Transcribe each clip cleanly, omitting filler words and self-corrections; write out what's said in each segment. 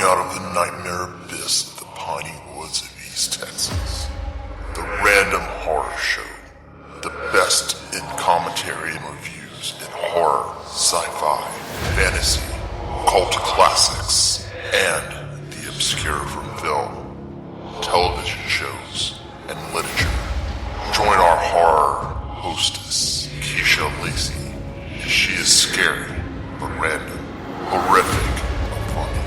out of the nightmare abyss of the piney woods of East Texas. The Random Horror Show. The best in commentary and reviews in horror, sci-fi, fantasy, cult classics, and the obscure from film, television shows, and literature. Join our horror hostess, Keisha Lacey, as she is scary, but random, horrific, but funny.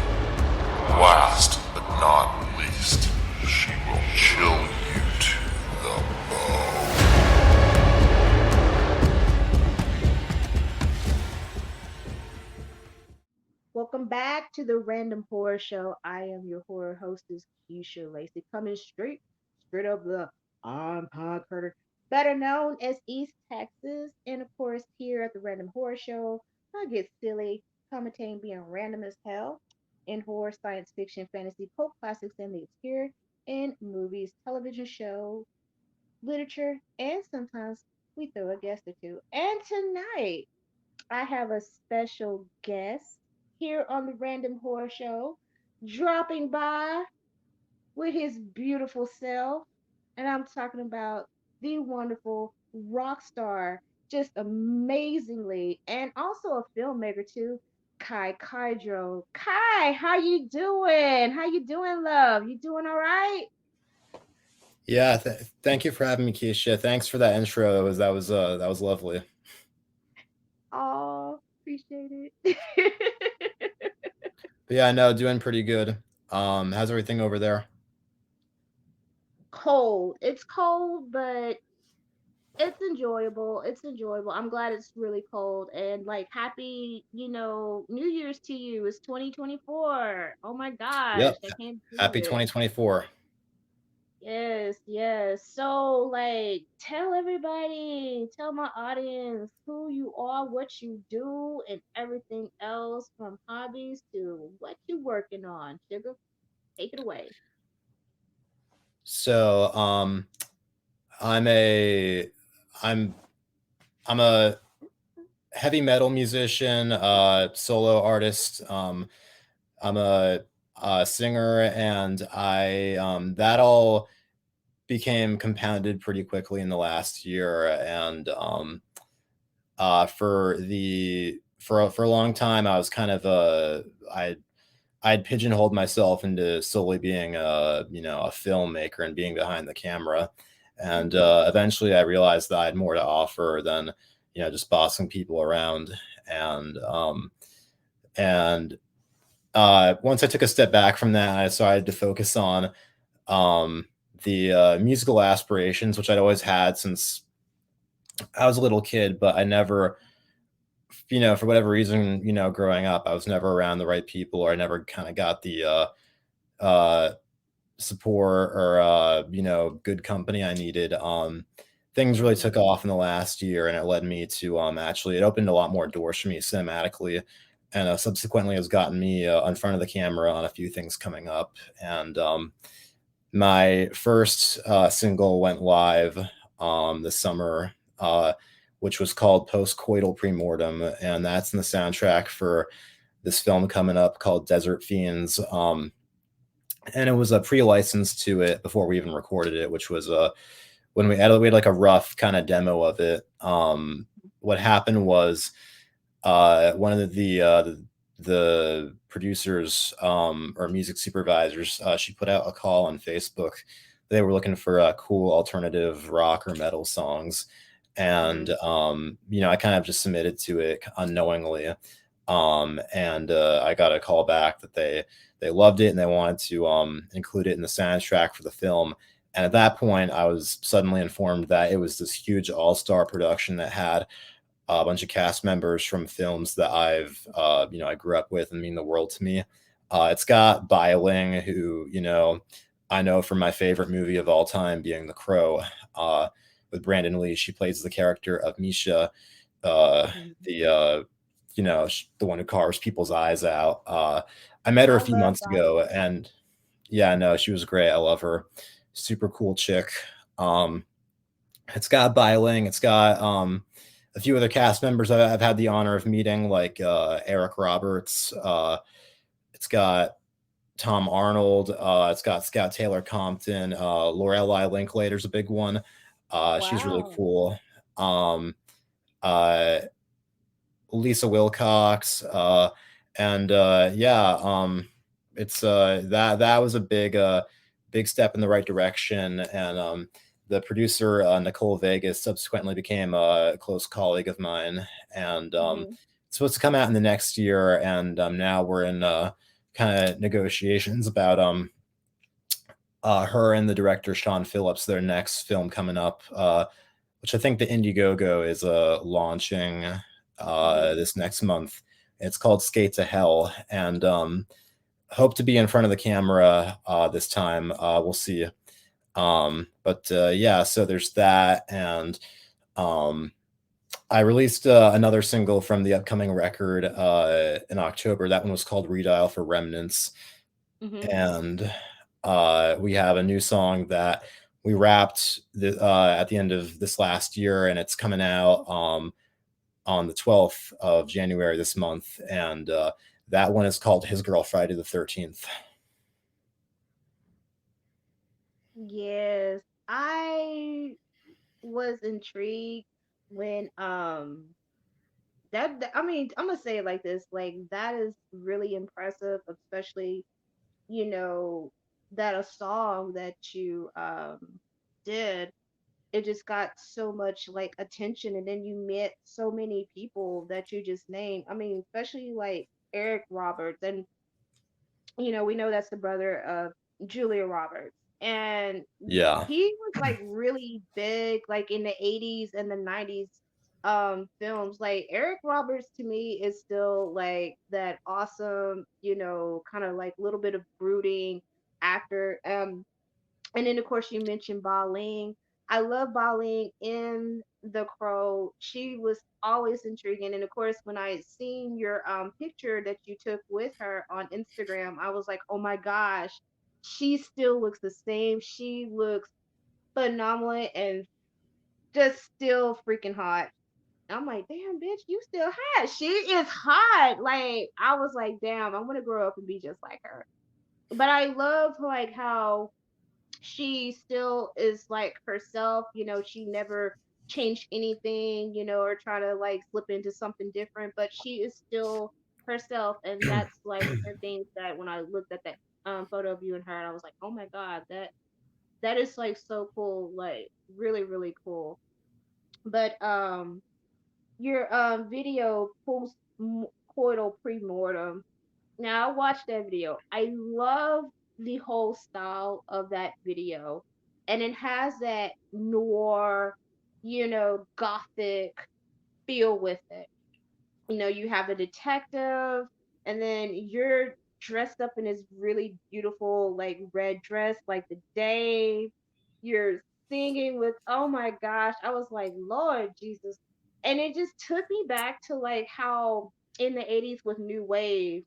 Last but not least, she will chill you to the bone. Welcome back to the Random Horror Show. I am your horror hostess, Keisha Lacey, coming straight up the Pond Carter, better known as East Texas. And of course, here at the Random Horror Show, I get silly, commentating being random as hell in horror, science fiction, fantasy, cult classics, and the obscure in movies, television show, literature, and sometimes we throw a guest or two. And tonight, I have a special guest here on the Random Horror Show, dropping by with his beautiful self. And I'm talking about the wonderful rock star, just amazingly, and also a filmmaker too, Kai Kaldro. Kai, how you doing? How you doing, love? You doing all right? Yeah, thank you for having me, Keisha. Thanks for that intro. That was lovely. Oh, appreciate it. But yeah, no, doing pretty good. How's everything over there? Cold. It's cold, but it's enjoyable. It's enjoyable. I'm glad it's really cold and like happy, New Year's to you. It's 2024. Oh my gosh, Yep. I can't believe Happy it. 2024. Yes, yes. So like tell everybody, tell my audience who you are, what you do, and everything else from hobbies to what you working on. Sugar, take it away. So, I'm a I'm I'm a heavy metal musician, solo artist. I'm a singer, and I that all became compounded pretty quickly in the last year. And for a long time, I was kind of I'd pigeonholed myself into solely being a filmmaker and being behind the camera. And eventually, I realized that I had more to offer than just bossing people around. And and once I took a step back from that, I decided to focus on um, the musical aspirations, which I'd always had since I was a little kid, but I never, for whatever reason, growing up, I was never around the right people, or I never kind of got the uh, support or good company I needed. Things really took off in the last year, and it led me to actually it opened a lot more doors for me cinematically, and subsequently has gotten me in front of the camera on a few things coming up. And my first single went live this summer, which was called Postcoital Premortem, and that's in the soundtrack for this film coming up called Desert Fiends. And it was a pre-license to it before we even recorded it, which was when we had like a rough kind of demo of it. What happened was one of the producers or music supervisors, she put out a call on Facebook. They were looking for cool alternative rock or metal songs, and I kind of just submitted to it unknowingly, and I got a call back that they loved it and they wanted to include it in the soundtrack for the film. And at that point, I was suddenly informed that it was this huge all-star production that had a bunch of cast members from films that I grew up with and mean the world to me. It's got Beiling, who, I know from my favorite movie of all time being The Crow, with Brandon Lee. She plays the character of Misha, the, the one who carves people's eyes out. I met her I a few love months ago, Violet. and yeah, no, she was great. I love her. Super cool chick. Um, it's got Beiling. It's got a few other cast members I've had the honor of meeting, like Eric Roberts. It's got Tom Arnold. It's got Scout Taylor Compton. Lorelai Linklater's a big one. She's really Wow. cool. Um, uh, Lisa Wilcox, and yeah, it's that was a big step in the right direction, and the producer Nicole Vegas subsequently became a close colleague of mine, and Hmm. it's supposed to come out in the next year, and now we're in kind of negotiations about her and the director Sean Phillips, their next film coming up, which I think the Indiegogo is launching Hmm. this next month. It's called Skate to Hell, and hope to be in front of the camera this time. We'll see. But yeah, so there's that, and um, I released another single from the upcoming record in October. That one was called Redial for Remnants, Hmm. and we have a new song that we wrapped at the end of this last year, and it's coming out on the 12th of January this month, and that one is called His Girl Friday the 13th. Yes, I was intrigued when I mean, I'm gonna say it like this, like that is really impressive, especially, you know, that a song that you did, it just got so much like attention, and then you met so many people that you just named. I mean, especially like Eric Roberts, and we know that's the brother of Julia Roberts. And Yeah. he was like really big like in the 80s and the 90s films. Like Eric Roberts to me is still like that awesome, kind of like little bit of brooding actor. And then of course you mentioned Ba. I love Ba in The Crow. She was always intriguing. And of course, when I seen your picture that you took with her on Instagram, I was like, oh my gosh, she still looks the same. She looks phenomenal and just still freaking hot. I'm like, damn, bitch, you still hot. She is hot. Like, I was like, damn, I want to grow up and be just like her. But I love like how she still is like herself, she never changed anything, or try to like slip into something different, but she is still herself. And that's like one of the things that when I looked at that photo of you and her, I was like, oh my God, that is like so cool, like really, really cool. But your video post coital premortem, now I watched that video. I love the whole style of that video. And it has that noir, gothic feel with it. You have a detective, and then you're dressed up in this really beautiful, like red dress, like the day. You're singing with, oh my gosh, I was like, Lord Jesus. And it just took me back to like how in the 80s with New Wave,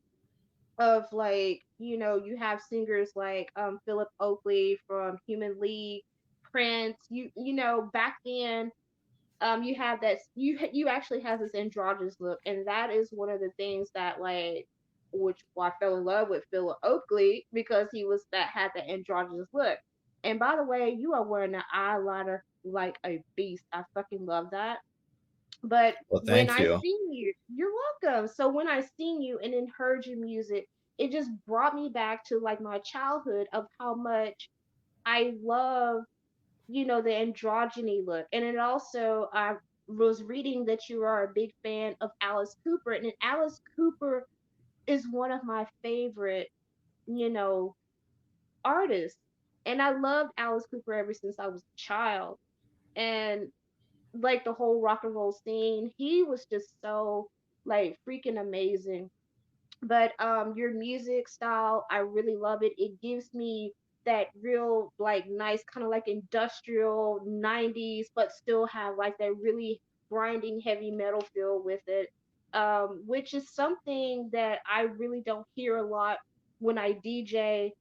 of like, you have singers like Philip Oakley from Human League, Prince. Back then, you have that you actually have this androgynous look, and that is one of the things that like, which why I fell in love with Philip Oakley, because he was that had the androgynous look. And by the way, you are wearing an eyeliner like a beast. I fucking love that. But Well, when thank I you. seen you, you're welcome. So when I seen you and then heard your music, it just brought me back to like my childhood of how much I love, the androgyny look. And it also, I was reading that you are a big fan of Alice Cooper, and then Alice Cooper is one of my favorite, you know, artists. And I loved Alice Cooper ever since I was a child. And like the whole rock and roll scene, he was just so like freaking amazing. But your music style, I really love it. It gives me that real like nice kind of like industrial 90s, but still have like that really grinding heavy metal feel with it. Which is something that I really don't hear a lot when I DJ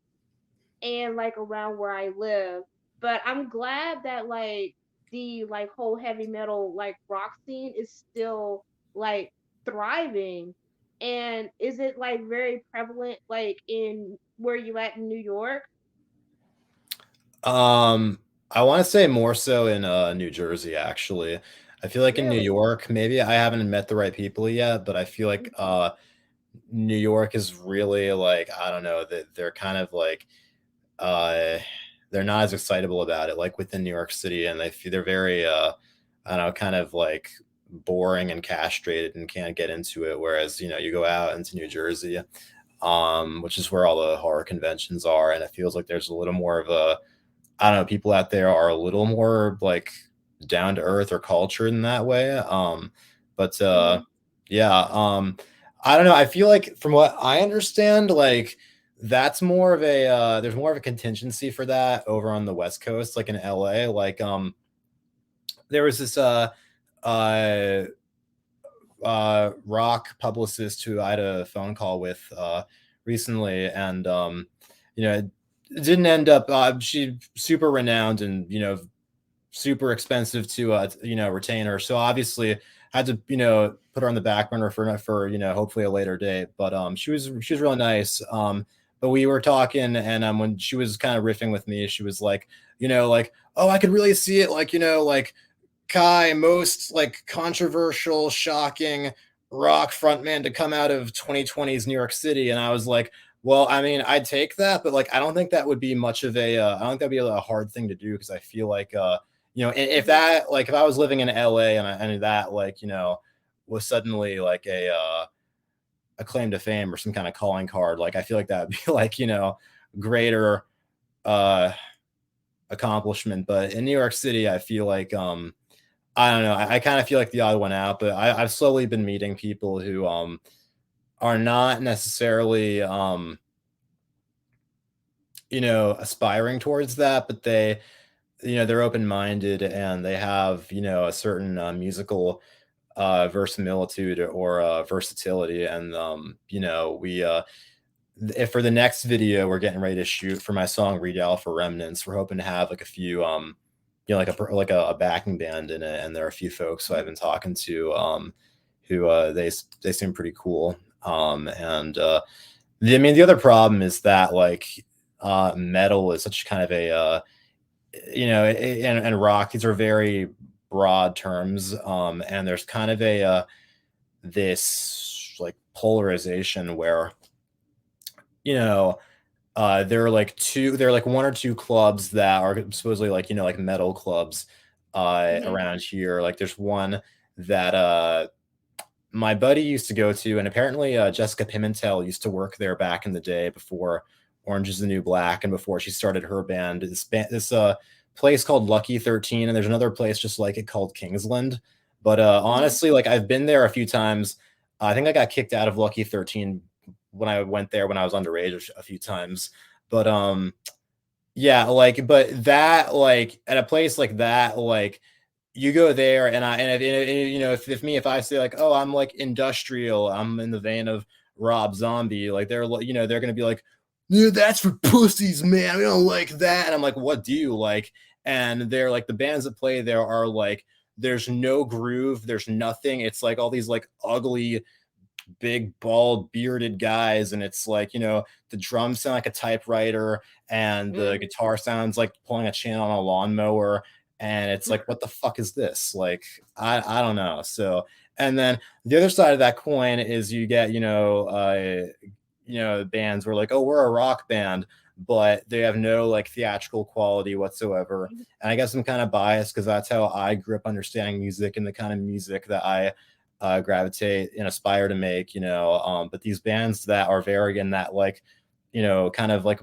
and like around where I live. But I'm glad that like the like whole heavy metal like rock scene is still like thriving. And is it like very prevalent like in where you at in New York? I want to say more so in New Jersey, actually. I feel like in New Really? York, maybe I haven't met the right people yet, but I feel like Mhm. New York is really like, I don't know, that they're kind of like uh they're not as excitable about it like within New York City, and they're very I don't know, kind of like boring and castrated and can't get into it, whereas you go out into New Jersey, which is where all the horror conventions are, and it feels like there's a little more of a, I don't know, people out there are a little more like down to earth or cultured in that way. But Mhm. yeah, I don't know. I feel like from what I understand, like that's more of a there's more of a contingency for that over on the West Coast, like in LA. Like there was this uh rock publicist who I had a phone call with recently, and it didn't end up. She super renowned and super expensive to retain her. So obviously had to put her on the back burner for hopefully a later date. But she was really nice. But we were talking, and when she was kind of riffing with me, she was like, like, oh, I could really see it, like like Kai, most like controversial, shocking rock frontman to come out of 2020's New York City. And I was like, well, I mean, I'd take that, but like, I don't think that would be much of a, I don't think that'd be a hard thing to do, because I feel like, if Mhm. that, like, if I was living in LA and that, like, was suddenly like a claim to fame or some kind of calling card, like, I feel like that would be like, greater, uh, accomplishment. But in New York City, I feel like, I don't know. I kind of feel like the odd one out, but I've slowly been meeting people who are not necessarily aspiring towards that, but they're open minded, and they have a certain musical verisimilitude or versatility, and we if for the next video we're getting ready to shoot for my song "Read Out for Remnants," we're hoping to have like a few like a backing band in it, and there are a few folks who I've been talking to who they seem pretty cool. And the other problem is that like metal is such kind of a and rock, these are very broad terms, and there's kind of a this like polarization where you know there are like one or two clubs that are supposedly like like metal clubs Mhm. around here. Like there's one that my buddy used to go to, and apparently Jessica Pimentel used to work there back in the day before Orange is the New Black and before she started her band. This place called Lucky 13, and there's another place just like it called Kingsland. But Mhm. honestly, like I've been there a few times. I think I got kicked out of Lucky 13 when I went there when I was underage a few times. But yeah, like, but that, like, at a place like that, like, you go there, and if I say like, oh, I'm like industrial, I'm in the vein of Rob Zombie, like they're gonna be like, yeah, that's for pussies, man. We don't like that. And I'm like, what do you like? And they're like, the bands that play there are like, there's no groove, there's nothing. It's like all these like ugly big bald bearded guys, and it's like the drums sound like a typewriter, and the Mhm. guitar sounds like pulling a chain on a lawnmower, and it's like, what the fuck is this? Like, I don't know. So, and then the other side of that coin is you get bands where like, oh, we're a rock band, but they have no like theatrical quality whatsoever. And I guess I'm kind of biased because that's how I grew up understanding music and the kind of music that I gravitate and aspire to make, but these bands that are very in that like, kind of like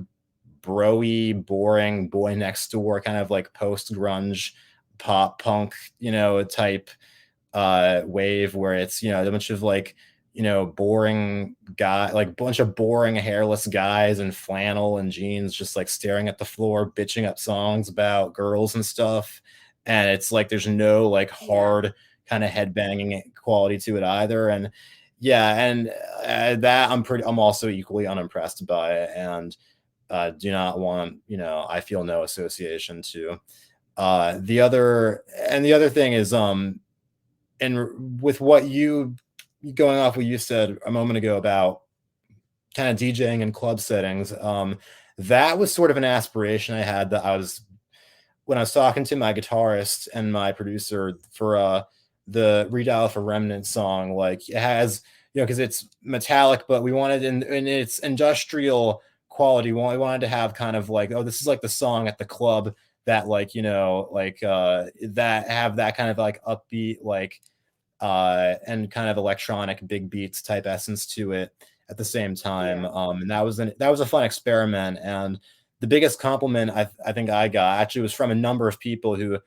broy, boring boy next door, kind of like post grunge, pop punk, type wave, where it's a bunch of like boring guy, like bunch of boring hairless guys in flannel and jeans just like staring at the floor bitching up songs about girls and stuff, and it's like there's no like Yeah. hard kind of headbanging quality to it either. And yeah, and that I'm also equally unimpressed by it, and do not want, I feel no association to the other thing is and with what going off what you said a moment ago about kind of DJing in club settings, that was sort of an aspiration I had, that I was, when I was talking to my guitarist and my producer for the Redial for Remnant song, like it has, because it's metallic, but we wanted in its industrial quality, we wanted to have kind of like, oh, this is like the song at the club that like, that have that kind of like upbeat, like and kind of electronic big beats type essence to it at the same time. Yeah. And that was a fun experiment. And the biggest compliment I think I got actually was from a number of people who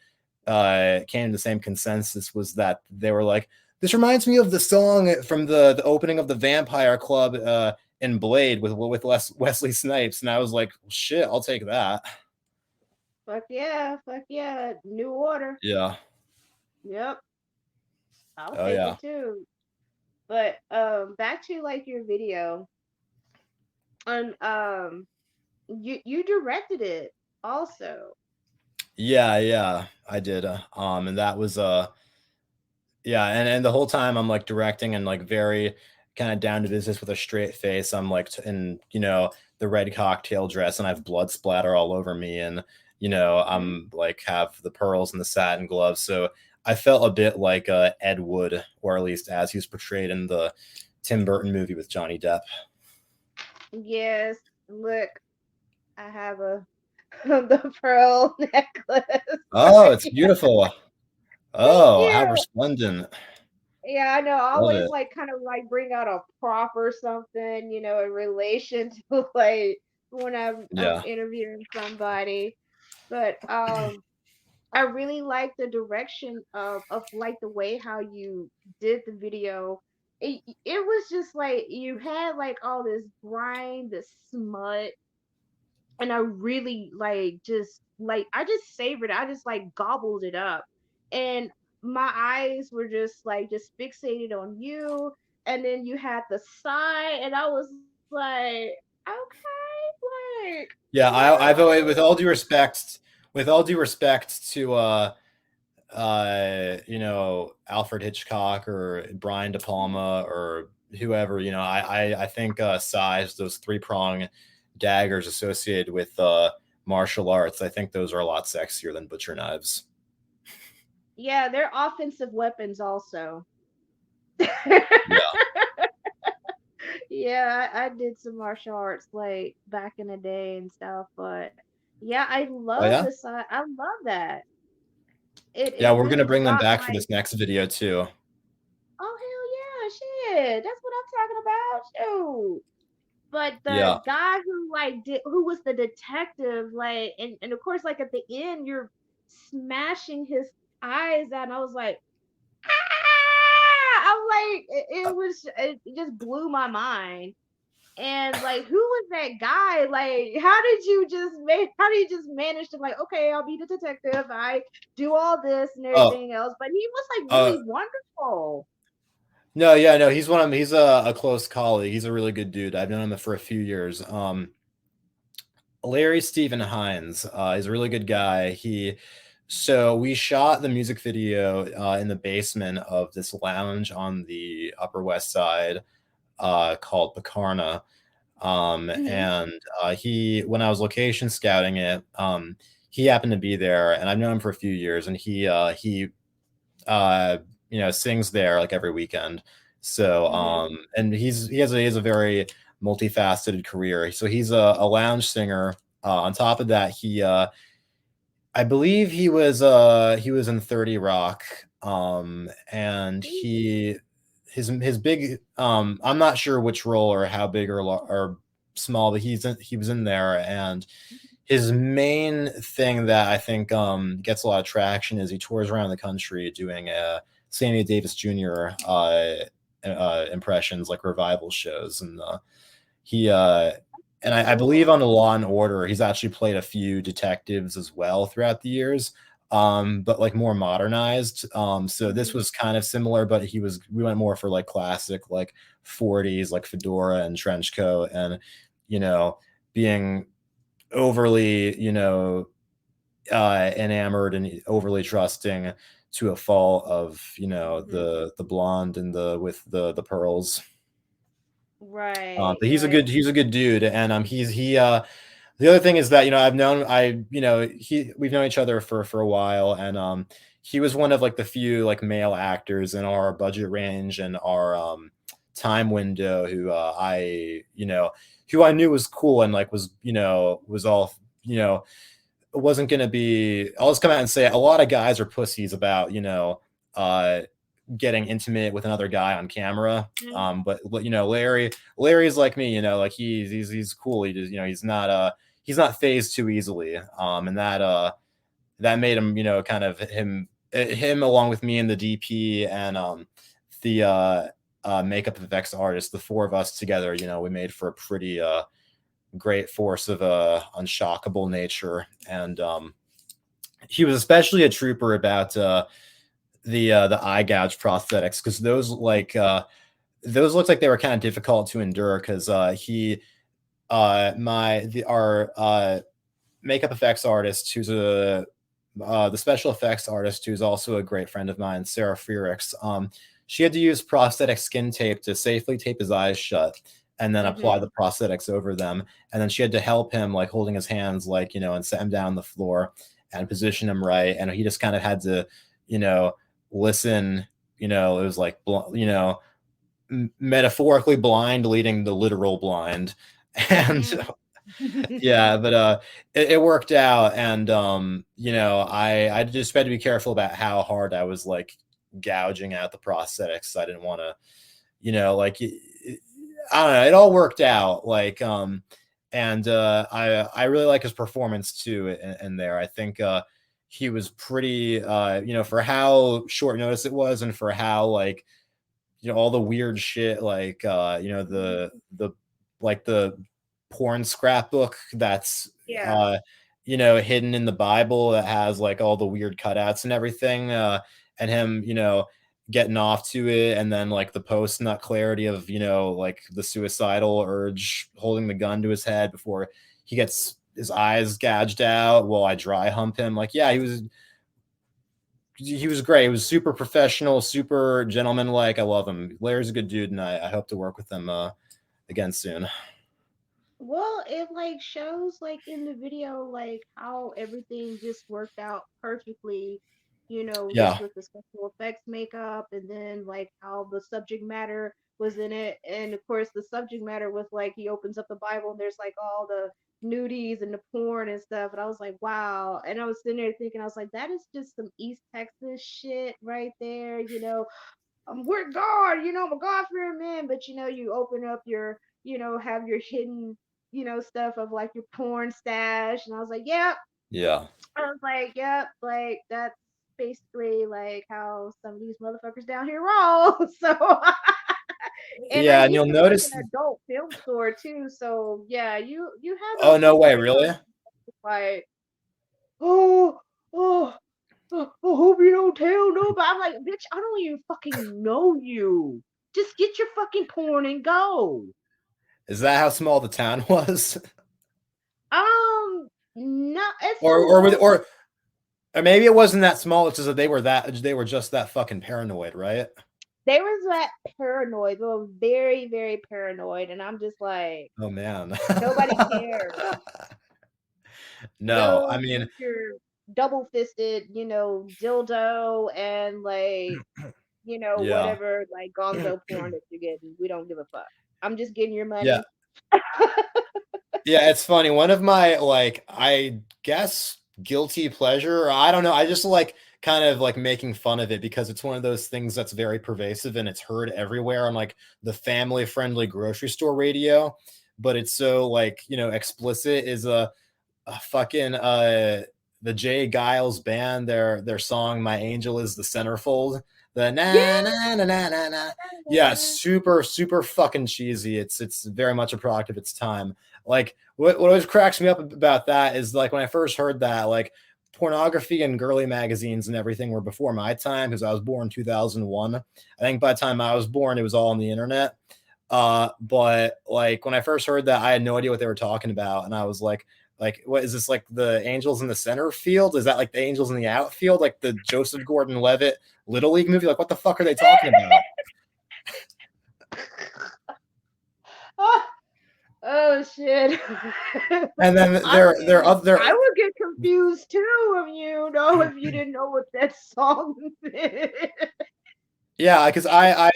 came to the same consensus, was that they were like, this reminds me of the song from the opening of the Vampire Club in Blade with Wesley Snipes. And I was like, well, shit, I'll take that. Fuck yeah. New Order. Yeah. Yep. I'll Oh take yeah. it too. But back to like your video. And you directed it also. Yeah, I did. And that was yeah, and the whole time I'm like directing and like very kind of down to business with a straight face. I'm like in, the red cocktail dress, and I have blood splatter all over me, and Mhm. I'm like have the pearls and the satin gloves. So I felt a bit like Ed Wood, or at least as he was portrayed in the Tim Burton movie with Johnny Depp. Yes. Look, I have a the pearl necklace. Oh, it's beautiful. Thank Oh, how you. resplendent. Yeah, I know. I Love always it. like kind of like bring out a prop or something, in relation to like when I'm Yeah. interviewing somebody. But I really like the direction of like the way how you did the video. It was just like you had like all this grime, this smut, and I really like just like I just savored it. I just like gobbled it up. And my eyes were just fixated on you. And then you had the sigh, and I was like, okay, like Yeah, I've always, girl. with all due respect to Alfred Hitchcock or Brian De Palma or whoever, I think size, those three-prong daggers associated with martial arts, I think those are a lot sexier than butcher knives. Yeah, they're offensive weapons also. Yeah. Yeah, I did some martial arts like back in the day and stuff, but yeah, I Oh love yeah. the side. I love that. It Yeah, it we're gonna really bring them brought back for like, this next video too. oh hell yeah, shit. That's what I'm talking about. Shoot. But Yeah. the guy who was the detective, like, and of course, like at the end, you're smashing his eyes out, and I was like, ah! I'm like, it just blew my mind. And like, who was that guy? Like, how did you just manage to like, okay, I'll be the detective. I do all this and Oh, everything else. But he was like uh, really wonderful. no, yeah, no, he's a close colleague. He's a really good dude. I've known him for a few years. Larry Stephen Hines. He's a really good guy. So we shot the music video in the basement of this lounge on the Upper West Side called Picarna. Hmm. And when I was location scouting it, he happened to be there, and I've known him for a few years, and he sings there like every weekend. So Hmm. he has a very multifaceted career. So he's a lounge singer. On top of that, I believe he was in 30 Rock. And his big I'm not sure which role or how big or small, but he was in there. And his main thing that I think gets a lot of traction is he tours around the country doing Sammy Davis Jr. Impressions, like revival shows. And he and I believe on Cool. the Law and Order, he's actually played a few detectives as well throughout the years, but like more modernized. So this Hmm. was kind of similar, but we went more for like classic, like 40s, like fedora and trench coat, and being overly enamored and overly trusting to a fault of, you know, Mhm. the blonde and with the pearls. Right, But right. he's a good dude, and the other thing is that, you know, we've known each other for a while, and he was one of like the few like male actors in our budget range and our time window who I knew was cool and like was, you know, was all, you know, it wasn't going to be. I'll just come out and say a lot of guys are pussies about, you know, uh getting intimate with another guy on camera. Mhm. But you know, Larry's like me, you know, like he's cool. He just, you know, he's not phased too easily. And that made him, you know, kind of him along with me and the DP and the makeup effects artist, the four of us together, you know, we made for a pretty great force of unshockable nature. And he was especially a trooper about the eye gouge prosthetics, because those looked like they were kind of difficult to endure, because our makeup effects artist, who's the special effects artist, who's also a great friend of mine, Sarah Frericks. She had to use prosthetic skin tape to safely tape his eyes shut and then apply Mhm. the prosthetics over them. And then she had to help him, like holding his hands, like, you know, and set him down on the floor and position him right. And he just kind of had to, you know, listen. You know, it was like, you know, metaphorically blind leading the literal blind. And Mhm. yeah, but it worked out. And you know, I just had to be careful about how hard I was like gouging out the prosthetics. I didn't want to, you know, like I don't know, it all worked out. Like and I really like his performance too in there. I think he was pretty you know, for how short notice it was, and for how like, you know, all the weird shit, like you know, the like the porn scrapbook that's Yeah. you know, hidden in the Bible, that has like all the weird cutouts and everything, and him, you know, getting off to it, and then like the post nut clarity of, you know, like the suicidal urge, holding the gun to his head before he gets his eyes gouged out while I dry hump him. Like, yeah, he was great. He was super professional, super gentlemanlike. I love him. Larry's a good dude, and I hope to work with him again soon. Well, it like shows like in the video like how everything just worked out perfectly, you know, just Yeah, with the special effects makeup, and then like how the subject matter was in it. And of course the subject matter was like he opens up the Bible and there's like all the nudies and the porn and stuff. And I was like, wow. And I was sitting there thinking, I was like, that is just some East Texas shit right there, you know. We're God, you know, I'm a God fearing man, but you know, you open up your, you know, have your hidden, you know, stuff of like your porn stash. And I was like, yep. yeah, I was like, yep, like that's basically like how some of these motherfuckers down here roll. So, and I yeah. And used you'll to work in notice. an adult film store too. So yeah, you have Oh those no way, motherfuckers really? like, oh, oh, I hope you don't tell nobody. I'm like, bitch, I don't even fucking know you. Just get your fucking porn and go. Is that how small the town was? No, it's or a or with- little. or maybe it wasn't that small. It's just that they were just that fucking paranoid, right? They was that paranoid. They were very, very paranoid, and I'm just like, Oh man. nobody cares. No, I Go get mean, your double fisted, you know, dildo and like, you know, yeah, whatever like gonzo porn that you're getting. We don't give a fuck. I'm just getting your yeah. money. Yeah, it's funny. One of my, like, I guess guilty pleasure, or I don't know, I just like kind of like making fun of it, because it's one of those things that's very pervasive and it's heard everywhere on like the family friendly grocery store radio, but it's so like, you know, explicit, is a fucking the Jay Giles band, their song "My Angel Is the Centerfold." The Yeah. na na na na na na. Yeah, super super fucking cheesy. It's very much a product of its time. Like what always cracks me up about that is like when I first heard that, like pornography and girly magazines and everything were before my time, because I was born 2001. I think by the time I was born, it was all on the internet. But like when I first heard that, I had no idea what they were talking about, and I was like, like what is this, like the Angels in the center field? Is that like the Angels in the outfield, like the Joseph Gordon-Levitt Little League movie? Like what the fuck are they talking about? Oh, oh shit. And then I they're mean, other I would get confused too if you didn't know what that song is. yeah, because I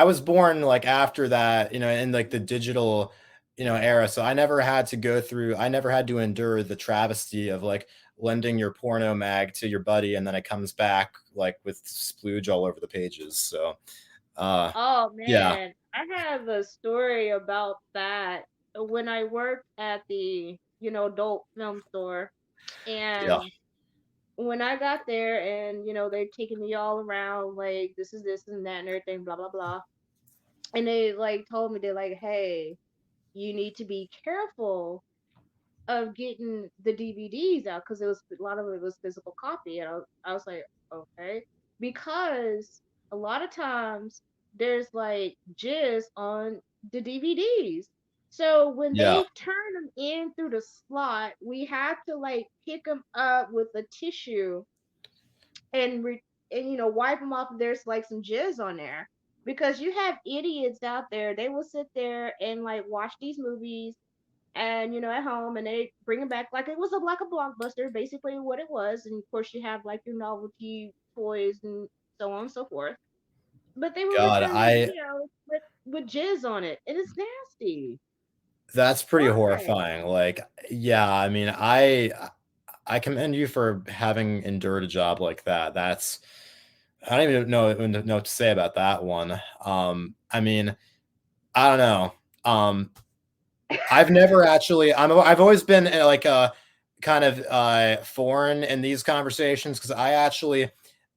was born like after that, in like the digital, era. So I never had to endure the travesty of like lending your porno mag to your buddy and then it comes back like with splooge all over the pages. So uh Oh yeah, man, I have a story about that. When I worked at the, adult film store, yeah, and when I got there and, they're taking me all around, like, this is this and that and everything, blah, blah, blah. And they like told me, they're like, hey, you need to be careful of getting the DVDs out because it was a lot of it was physical copy, and I was like, okay, because a lot of times there's like jizz on the DVDs. So when yeah, they turn them in through the slot, we have to like pick them up with a tissue and wipe them off if there's like some jizz on there. Because you have idiots out there, they will sit there and like watch these movies and at home, and they bring it back like it was like a blockbuster, basically what it was. And of course you have like your novelty toys and so on and so forth, but they will God, return the video with jizz on it, and it's nasty. that's pretty Why? horrifying. Like, yeah, I mean, I commend you for having endured a job like that. I don't even know what to say about that one. I mean, I don't know. I've never actually. I've always been like a kind of foreign in these conversations because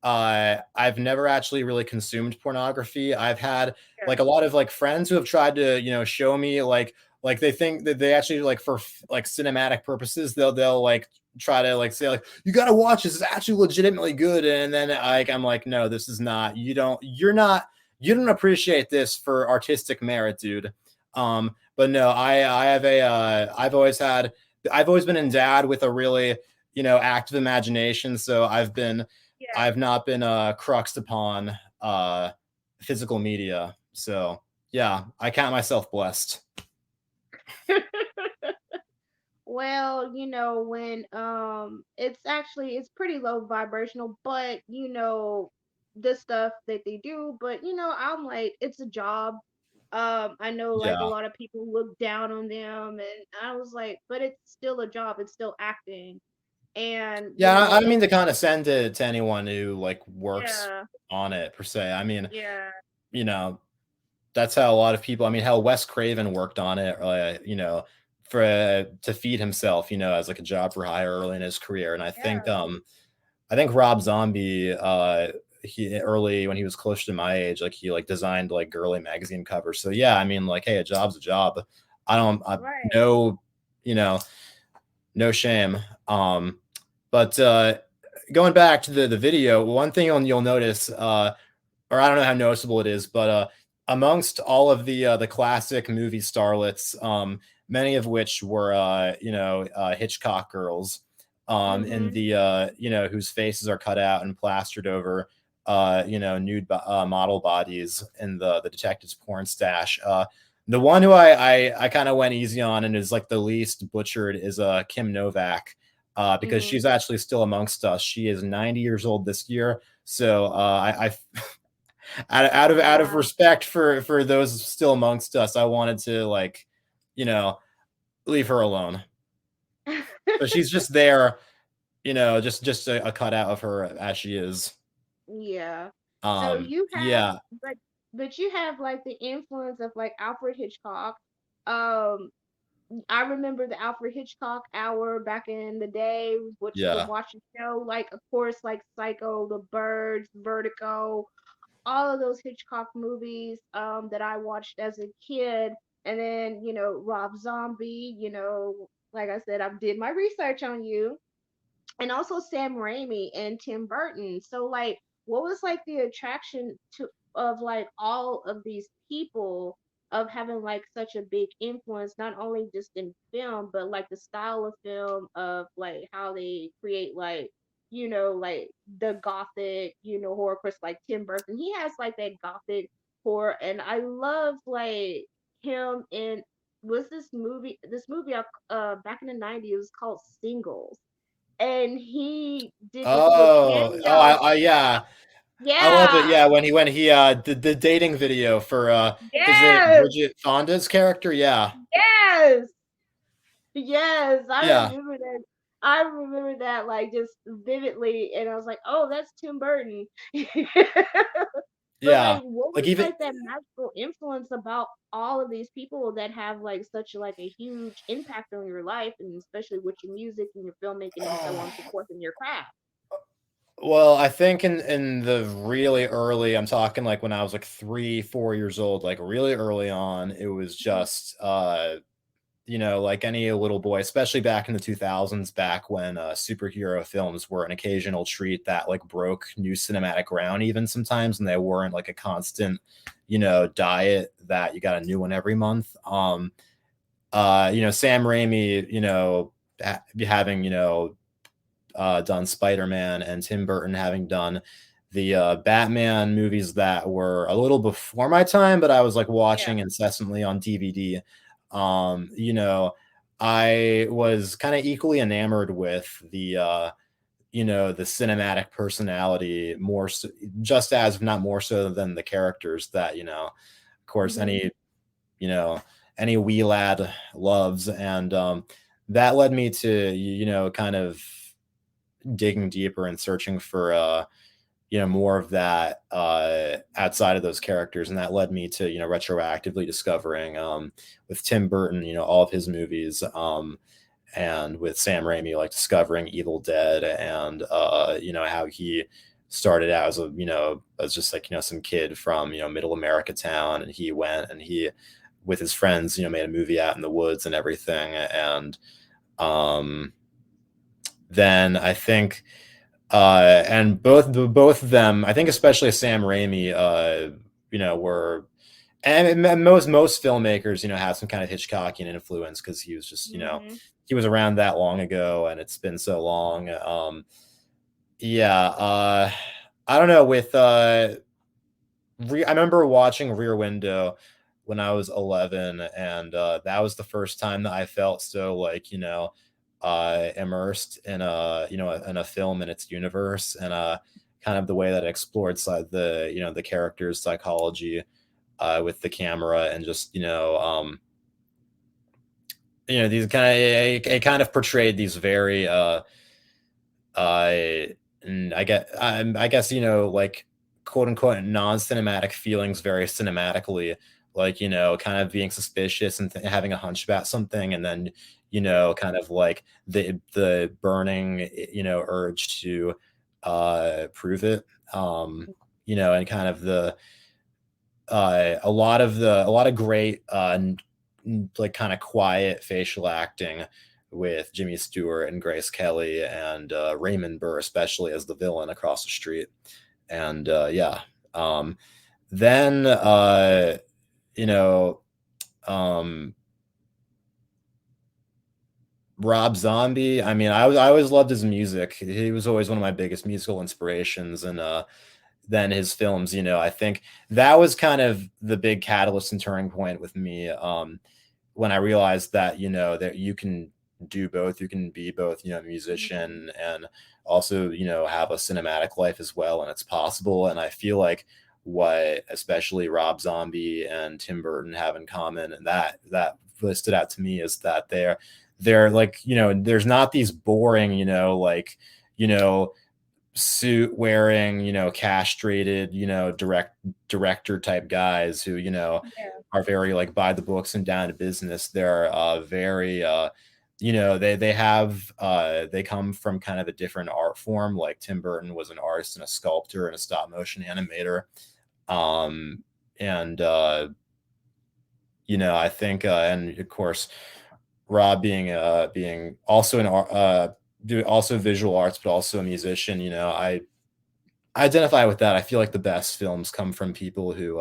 I've never actually really consumed pornography. I've had Yeah, like a lot of like friends who have tried to show me like they think that they actually like for like cinematic purposes they'll like try to like say like you got to watch this, it's actually legitimately good, and then like I'm like no, this is not, you don't appreciate this for artistic merit, dude. But no, I have I've always been endowed with a really active imagination, so I've not been cruxed upon physical media. So yeah, I count myself blessed. yeah. Well, when it's pretty low vibrational, but the stuff that they do, but I'm like, it's a job. I know like a Yeah. lot of people look down on them, and I was like, but it's still a job, it's still acting. And Yeah, I don't mean to condescend to anyone who like works yeah, on it per se. I mean, yeah, you know, that's how a lot of people. I mean, how Wes Craven worked on it, for to feed himself, as like a job for hire early in his career. And yeah, I think Rob Zombie, he early when he was close to my age, like he like designed like girly magazine covers. So yeah, I mean, like, hey, a job's a job. I right, no, you know, no shame. But going back to the video, one thing you'll notice, or I don't know how noticeable it is, but amongst all of the classic movie starlets, many of which were Hitchcock girls, and mhm, the whose faces are cut out and plastered over nude model bodies in the detective's porn stash. The one who I kind of went easy on and is like the least butchered is Kim Novak, because mhm, she's actually still amongst us. She is 90 years old this year. So I out of yeah. respect for those still amongst us, I wanted to like, you know, leave her alone. So she's just there, just a cutout of her as she is. Yeah. So you have, Yeah, but you have like the influence of like Alfred Hitchcock. Um, I remember the Alfred Hitchcock hour back in the day, what you would yeah, watch a show, like of course like Psycho, The Birds, Vertigo, all of those Hitchcock movies that I watched as a kid. And then, Rob Zombie, like I said, I did my research on you, and also Sam Raimi and Tim Burton. So like what was like the attraction to of like all of these people of having like such a big influence, not only just in film, but like the style of film, of like how they create like, like the gothic, horror. Of course, like Tim Burton, he has like that gothic horror, and I love like him in, was this movie back in the 90s, it was called Singles, and he did this little cameo. Yeah. I love it. Yeah. Yeah, when he the dating video for is it Yes. Bridget Fonda's character? Yeah. Yes. Yes, I Yeah. remember that. I remember that like just vividly, and I was like, "Oh, that's Tim Burton." But like, Yeah. what Like was even like that magical influence about all of these people that have like such like a huge impact on your life, and especially with your music and your filmmaking and so on and so forth in your craft? well, I think in the really early, I'm talking like when I was like 3, 4 years old, like really early on, it was Mhm. just like any little boy, especially back in the 2000s, back when superhero films were an occasional treat that like broke new cinematic ground, even sometimes, and they weren't like a constant, diet that you got a new one every month. Sam Raimi, having, done Spider-Man, and Tim Burton having done the Batman movies that were a little before my time, but I was like Yeah. watching incessantly on DVD. I was kind of equally enamored with the cinematic personality more so, just as if not more so than the characters that, of course, Hmm. you know, any wee lad loves. And that led me to, kind of digging deeper and searching for more of that outside of those characters, and that led me to retroactively discovering with Tim Burton, all of his movies, and with Sam Raimi, like discovering Evil Dead, and how he started out as as just like some kid from middle America town, and he went and he with his friends made a movie out in the woods and everything. And um then I think and both of them, I think especially Sam Raimi, were, and most filmmakers, have some kind of Hitchcockian influence, because he was just, Hmm. he was around that long ago, and it's been so long. Yeah, I don't know. I remember watching Rear Window when I was 11, and that was the first time that I felt so like immersed in a film and its universe, and kind of the way that it explored the character's psychology with the camera, and just these kind of it kind of portrayed these very uh and I guess like quote unquote non-cinematic feelings very cinematically, like kind of being suspicious and having a hunch about something, and then Yeah. kind of like the burning urge to prove it, and kind of the a lot of great like kind of quiet facial acting with Jimmy Stewart and Grace Kelly, and Raymond Burr, especially as the villain across the street. And yeah, then you know, um, Rob Zombie. I mean, I always loved his music. He was always one of my biggest musical inspirations, and then his films. I think that was kind of the big catalyst and turning point with me. When I realized that that you can do both. You can be both a Hmm. musician, and also have a cinematic life as well, and it's possible. And I feel like what especially Rob Zombie and Tim Burton have in common, and that really stood out to me, is that they're like there's not these boring you know suit wearing, castrated, director type guys who, Yeah. are very like by the books and down to business. They're very they come from kind of a different art form. Like Tim Burton was an artist and a sculptor and a stop motion animator. And I think and of course Rob being also do also visual arts, but also a musician. I identify with that. I feel like the best films come from people who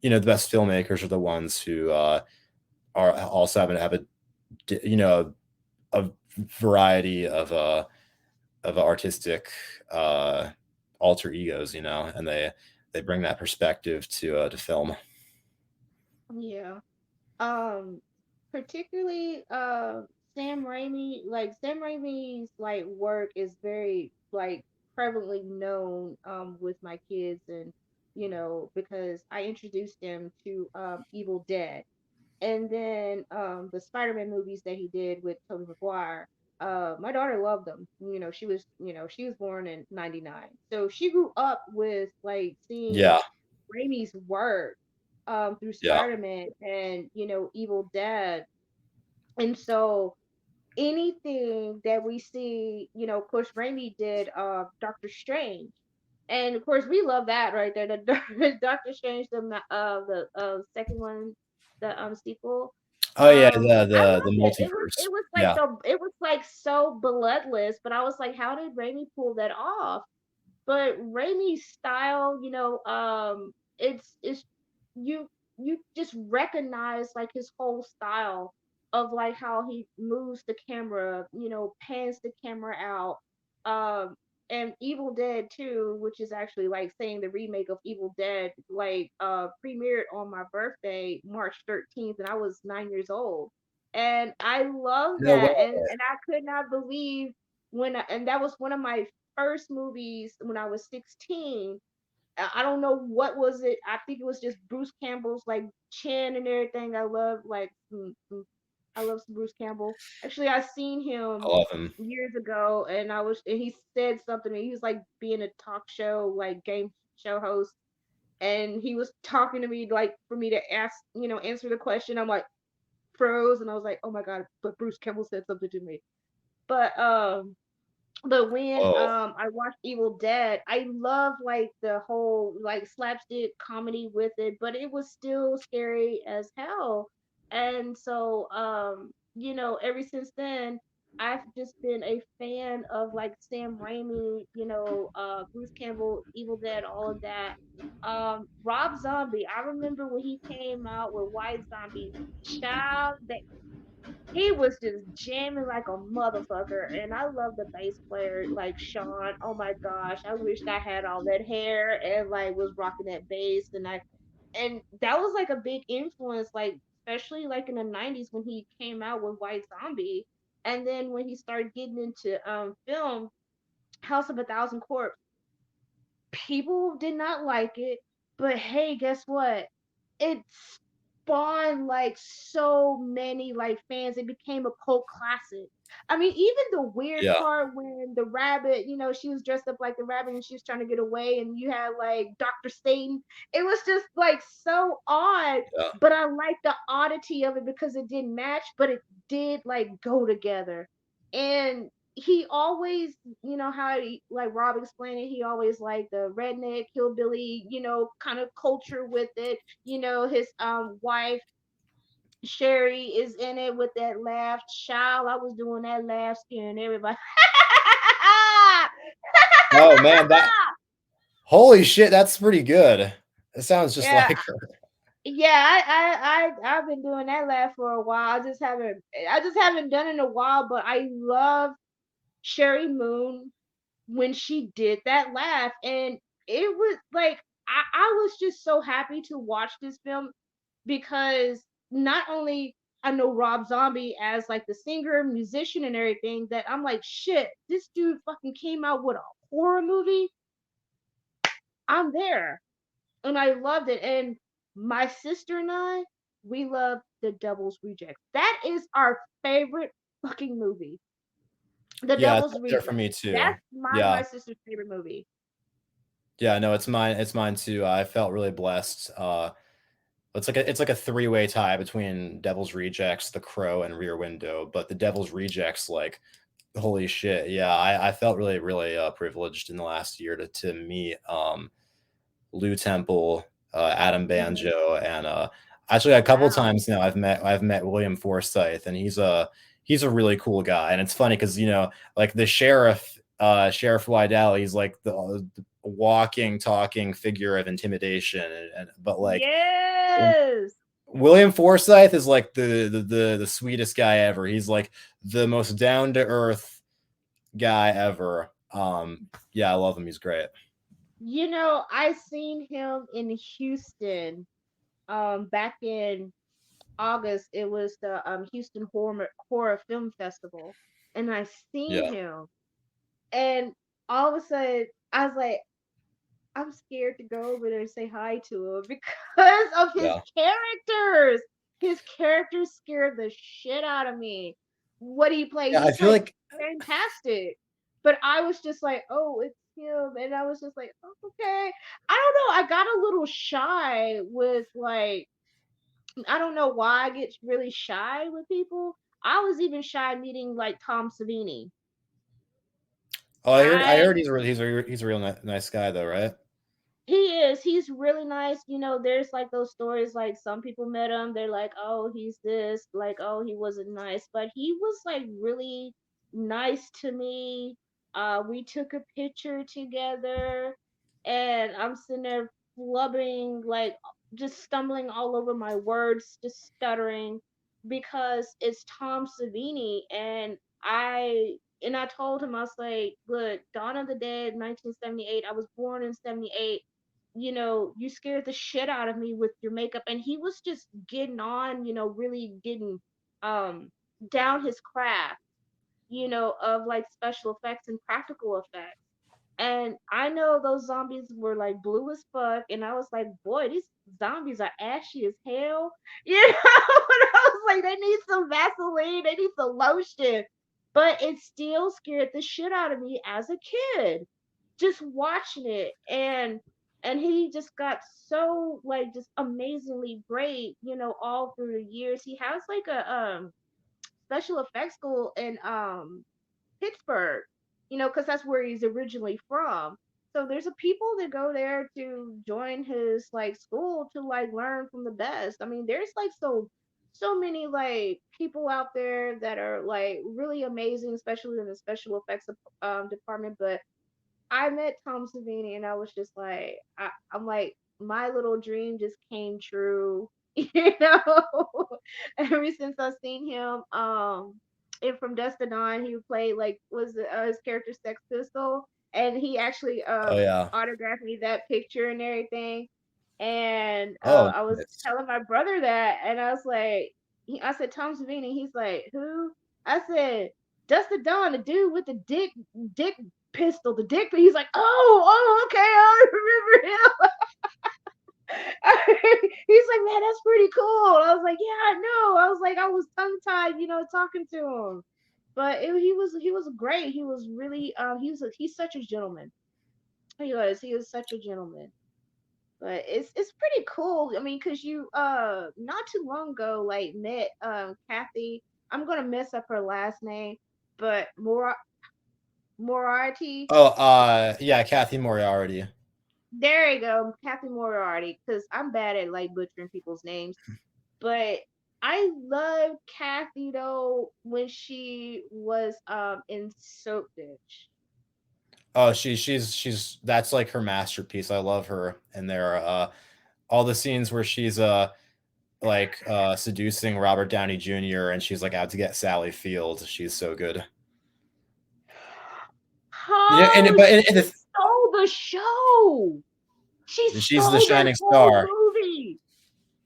you know, the best filmmakers are the ones who are also have a you know, a variety of artistic alter egos, you know, and they bring that perspective to film. Yeah. Um, Particularly Sam Raimi, like Sam Raimi's like work is very like prevalently known with my kids, and because I introduced them to Evil Dead, and then the Spider-Man movies that he did with Tobey Maguire. My daughter loved them. She was born in '99, so she grew up with like seeing Yeah, Raimi's work through yeah. Spider-Man and Evil Dead. And so anything that we see, of course Raimi did Doctor Strange. And of course we love that right there. The Doctor Strange, the second one, the sequel. Oh yeah, I the loved it. multiverse. It was like Yeah, so bloodless, but I was like, how did Raimi pull that off? But Raimi's style, it's you you just recognize like his whole style of like how he moves the camera, pans the camera out. Um and Evil Dead 2, which is actually like saying the remake of Evil Dead, like premiered on my birthday, March 13th, and I was 9 years old. And I love no way. that. And I could not believe and that was one of my first movies when I was 16. I don't know what was it. I think it was just Bruce Campbell's like chin and everything. I love I love some Bruce Campbell. Actually, I seen I him love him. years ago, and he said something. He was like being a talk show like game show host, and he was talking to me like for me to ask, answer the question. I'm like froze, and I was like, oh my god, but Bruce Campbell said something to me. But when Oh I watched Evil Dead, I love like the whole like slapstick comedy with it, but it was still scary as hell. And so ever since then, I've just been a fan of like Sam Raimi, Bruce Campbell, Evil Dead, all of that. Rob Zombie, I remember when he came out with White Zombie, child, that he was just jamming like a motherfucker. And I love the bass player, like Sean. Oh my gosh, I wished I had all that hair and like was rocking that bass. And that was like a big influence, like especially like in the '90s when he came out with White Zombie, and then when he started getting into film, House of a Thousand Corpse. People did not like it, but hey, guess what? It spawned like so many like fans. It became a cult classic. I mean, even the weird yeah, part when the rabbit, she was dressed up like the rabbit and she was trying to get away, and you had like Dr. Satan. It was just like so odd, yeah, but I liked the oddity of it because it didn't match, but it did like go together. And he always, how like Rob explained it, he always like the redneck hillbilly, kind of culture with it. His wife Sherry is in it with that laugh. Child, I was doing that laugh, scaring everybody. oh man, that holy shit, that's pretty good. It sounds just Yeah, like her. yeah, I've been doing that laugh for a while. I just haven't done it in a while, but I love Sherry Moon when she did that laugh. And it was like I was just so happy to watch this film because not only I know Rob Zombie as like the singer, musician, and everything, that I'm like, shit, this dude fucking came out with a horror movie. I'm there. And I loved it. And my sister and I, we love The Devil's Rejects. That is our favorite fucking movie. The Yeah, it's Devil's up there for Rejects. me too. That's my Yeah. sister's favorite movie. Yeah, no, it's mine. It's mine too. I felt really blessed. It's like a three-way tie between Devil's Rejects, The Crow, and Rear Window. But the Devil's Rejects, like, holy shit, yeah, I felt really, really privileged in the last year to meet Lou Temple, Adam Mhm. Banjo, and actually a couple Wow. times now I've met William Forsythe, and he's a really cool guy. And it's funny because like the sheriff, Sheriff Wydell, he's like walking, talking figure of intimidation, but like Yes. William Forsythe is like the sweetest guy ever. He's like the most down to earth guy ever. Yeah, I love him. He's great. I seen him in Houston back in August. It was the Houston Horror Film Festival, and I seen Yeah, him, and all of a sudden I was like, I'm scared to go over there and say hi to him because of his yeah, characters. His characters scared the shit out of me. What he played, yeah. I he's feel like like fantastic. But I was just like, oh, it's him. And I was just like, oh, okay. I don't know. I got a little shy with like, I don't know why I get really shy with people. I was even shy meeting like Tom Savini. oh, I I heard he's a real nice guy though, right? He is. He's really nice. There's like those stories like some people met him. They're like, oh, he's this, like, oh, he wasn't nice. But he was like really nice to me. We took a picture together and I'm sitting there flubbing, like just stumbling all over my words, just stuttering because it's Tom Savini and I told him, I was like, look, Dawn of the Dead, 1978. I was born in 78. You scared the shit out of me with your makeup. And he was just getting on, really getting um down his craft, of like special effects and practical effects. And I know those zombies were like blue as fuck, and I was like, boy, these zombies are ashy as hell. And I was like, they need some Vaseline, they need some lotion. But it still scared the shit out of me as a kid, just watching it. And he just got so like just amazingly great, all through the years. He has like a special effects school in Pittsburgh, because that's where he's originally from. So there's a people that go there to join his like school to like learn from the best. I mean, there's like so many like people out there that are like really amazing, especially in the special effects department. But I met Tom Savini and I was just like, I'm like, my little dream just came true, you know. Ever since I've seen him, and from Dust to Dawn, he played like was his character Sex Pistol, and he actually Oh yeah. autographed me that picture and everything. And Oh, I was nice. telling my brother that, and I was like, I said Tom Savini. He's like, who? I said Dust to Dawn, the dude with the dick pistol, the dick. He's like, oh, okay, I remember him. He's like, man, that's pretty cool. I was like, yeah, I know. I was like, I was tongue tied, talking to him. But he was great. He was really he's such a gentleman. He was such a gentleman. But it's pretty cool. I mean, cause you not too long ago like met Kathy. I'm gonna mess up her last name, but Moriarty. Oh, yeah, Kathy Moriarty. There you go, Kathy Moriarty. Because I'm bad at like butchering people's names, but I love Kathy though when she was in Soap Dish. Oh, she's that's like her masterpiece. I love her. And there are all the scenes where she's like seducing Robert Downey Jr. and she's like out to get Sally Field. She's so good. Yeah, and Oh, but she and the, stole the show. She she's the stole that shining whole star. movie.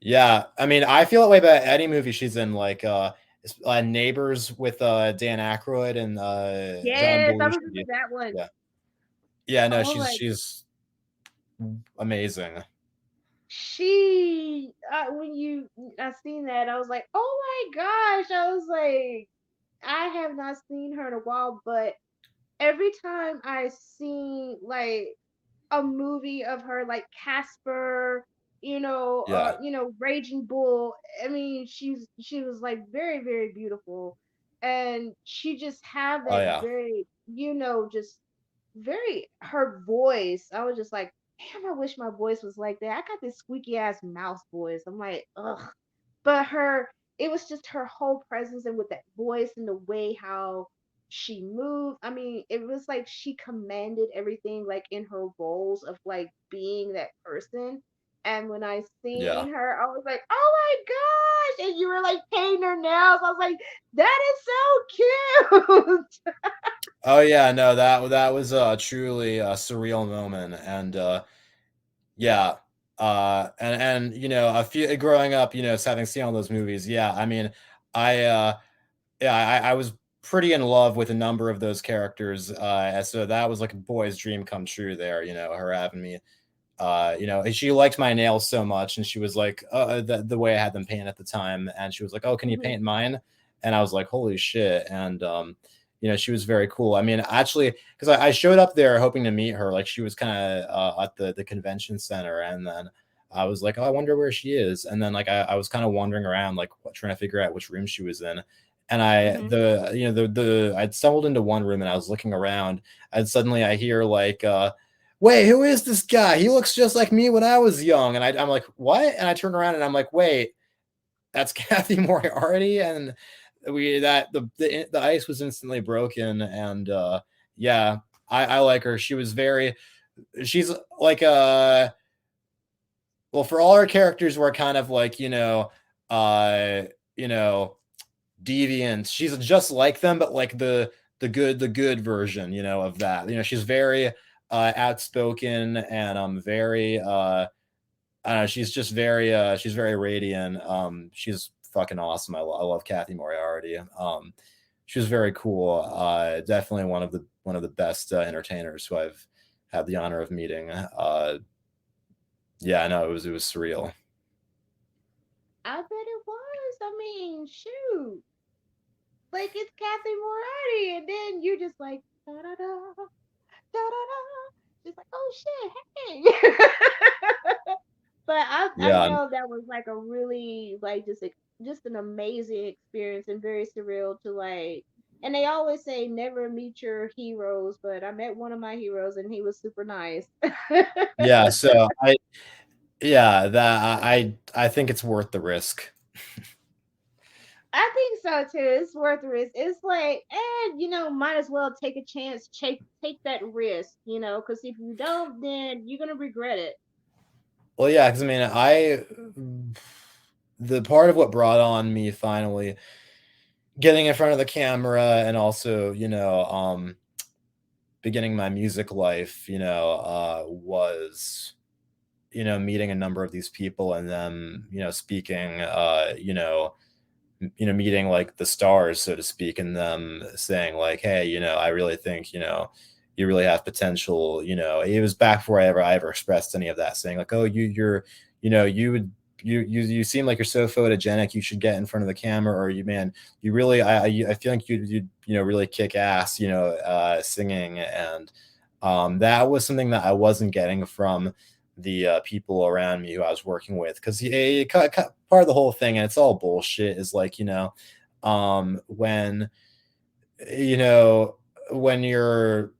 Yeah, I mean, I feel that way about any movie she's in, like Neighbors with Dan Aykroyd and John Yes, I remember Belushi. that one. Yeah, yeah, no, Oh my, she's amazing. she when you I seen that, I was like, oh my gosh. I was like, I have not seen her in a while, but every time I see like a movie of her like Casper, Yeah. Raging Bull. I mean, she was like very, very beautiful. And she just have Oh that yeah. very, just very her voice. I was just like, damn, I wish my voice was like that. I got this squeaky ass mouse voice. I'm like, ugh. But it was just her whole presence and with that voice and the way how she moved. I mean, it was like she commanded everything, like in her roles of like being that person. And when I Yeah. seen her, I was like, oh my gosh. And you were like painting her nails. I was like, that is so cute. Oh yeah, no, that was truly a surreal moment, and yeah, and you know, a few growing up, you know, having seen all those movies, yeah, I mean, I yeah, I was pretty in love with a number of those characters, and so that was like a boy's dream come true there, you know, her having me you know, and she liked my nails so much, and she was like, the way I had them painted at the time, and she was like, "Oh, can you Mhm, paint mine?" And I was like, "Holy shit!" And you know, she was very cool. I mean, actually, because I showed up there hoping to meet her, like she was kind of at the convention center, and then I was like, "Oh, I wonder where she is." And then like I was kind of wandering around, like trying to figure out which room she was in. And mhm. I'd stumbled into one room and I was looking around, and suddenly I hear like wait, who is this guy? He looks just like me when I was young. And I'm like, what? And I turn around and I'm like, wait, that's Kathy Moriarty. And the ice was instantly broken. And yeah, I like her. She's like well, for all her characters were kind of like, you know, deviant. She's just like them, but like the good version, you know, of that. You know, she's very outspoken and very I don't know, she's just very she's very radiant. She's fucking awesome. I love Kathy Moriarty. She was very cool. Definitely one of the best entertainers who I've had the honor of meeting. Yeah, I know it was surreal. I bet it was. I mean, shoot. Like it's Kathy Moriarty. And then you just like da da da da da da. Just like, oh shit, hey. But I Yeah, know that was like a really like just an amazing experience and very surreal to like. And they always say never meet your heroes, but I met one of my heroes and he was super nice. yeah. So I yeah that I think it's worth the risk. I think so too. It's worth the risk. It's like, and might as well take a chance, take that risk, because if you don't, then you're gonna regret it. Well, yeah, because I mean, the part of what brought on me finally getting in front of the camera and also, beginning my music life, was, meeting a number of these people and them, speaking, meeting like the stars, so to speak, and them saying like, "Hey, I really think, you really have potential." It was back before I ever expressed any of that, saying like, "Oh, you would." You seem like you're so photogenic. You should get in front of the camera, or you really. I feel like you really kick ass. Singing, and that was something that I wasn't getting from the people around me who I was working with, because part of the whole thing, and it's all bullshit, is like you know when you're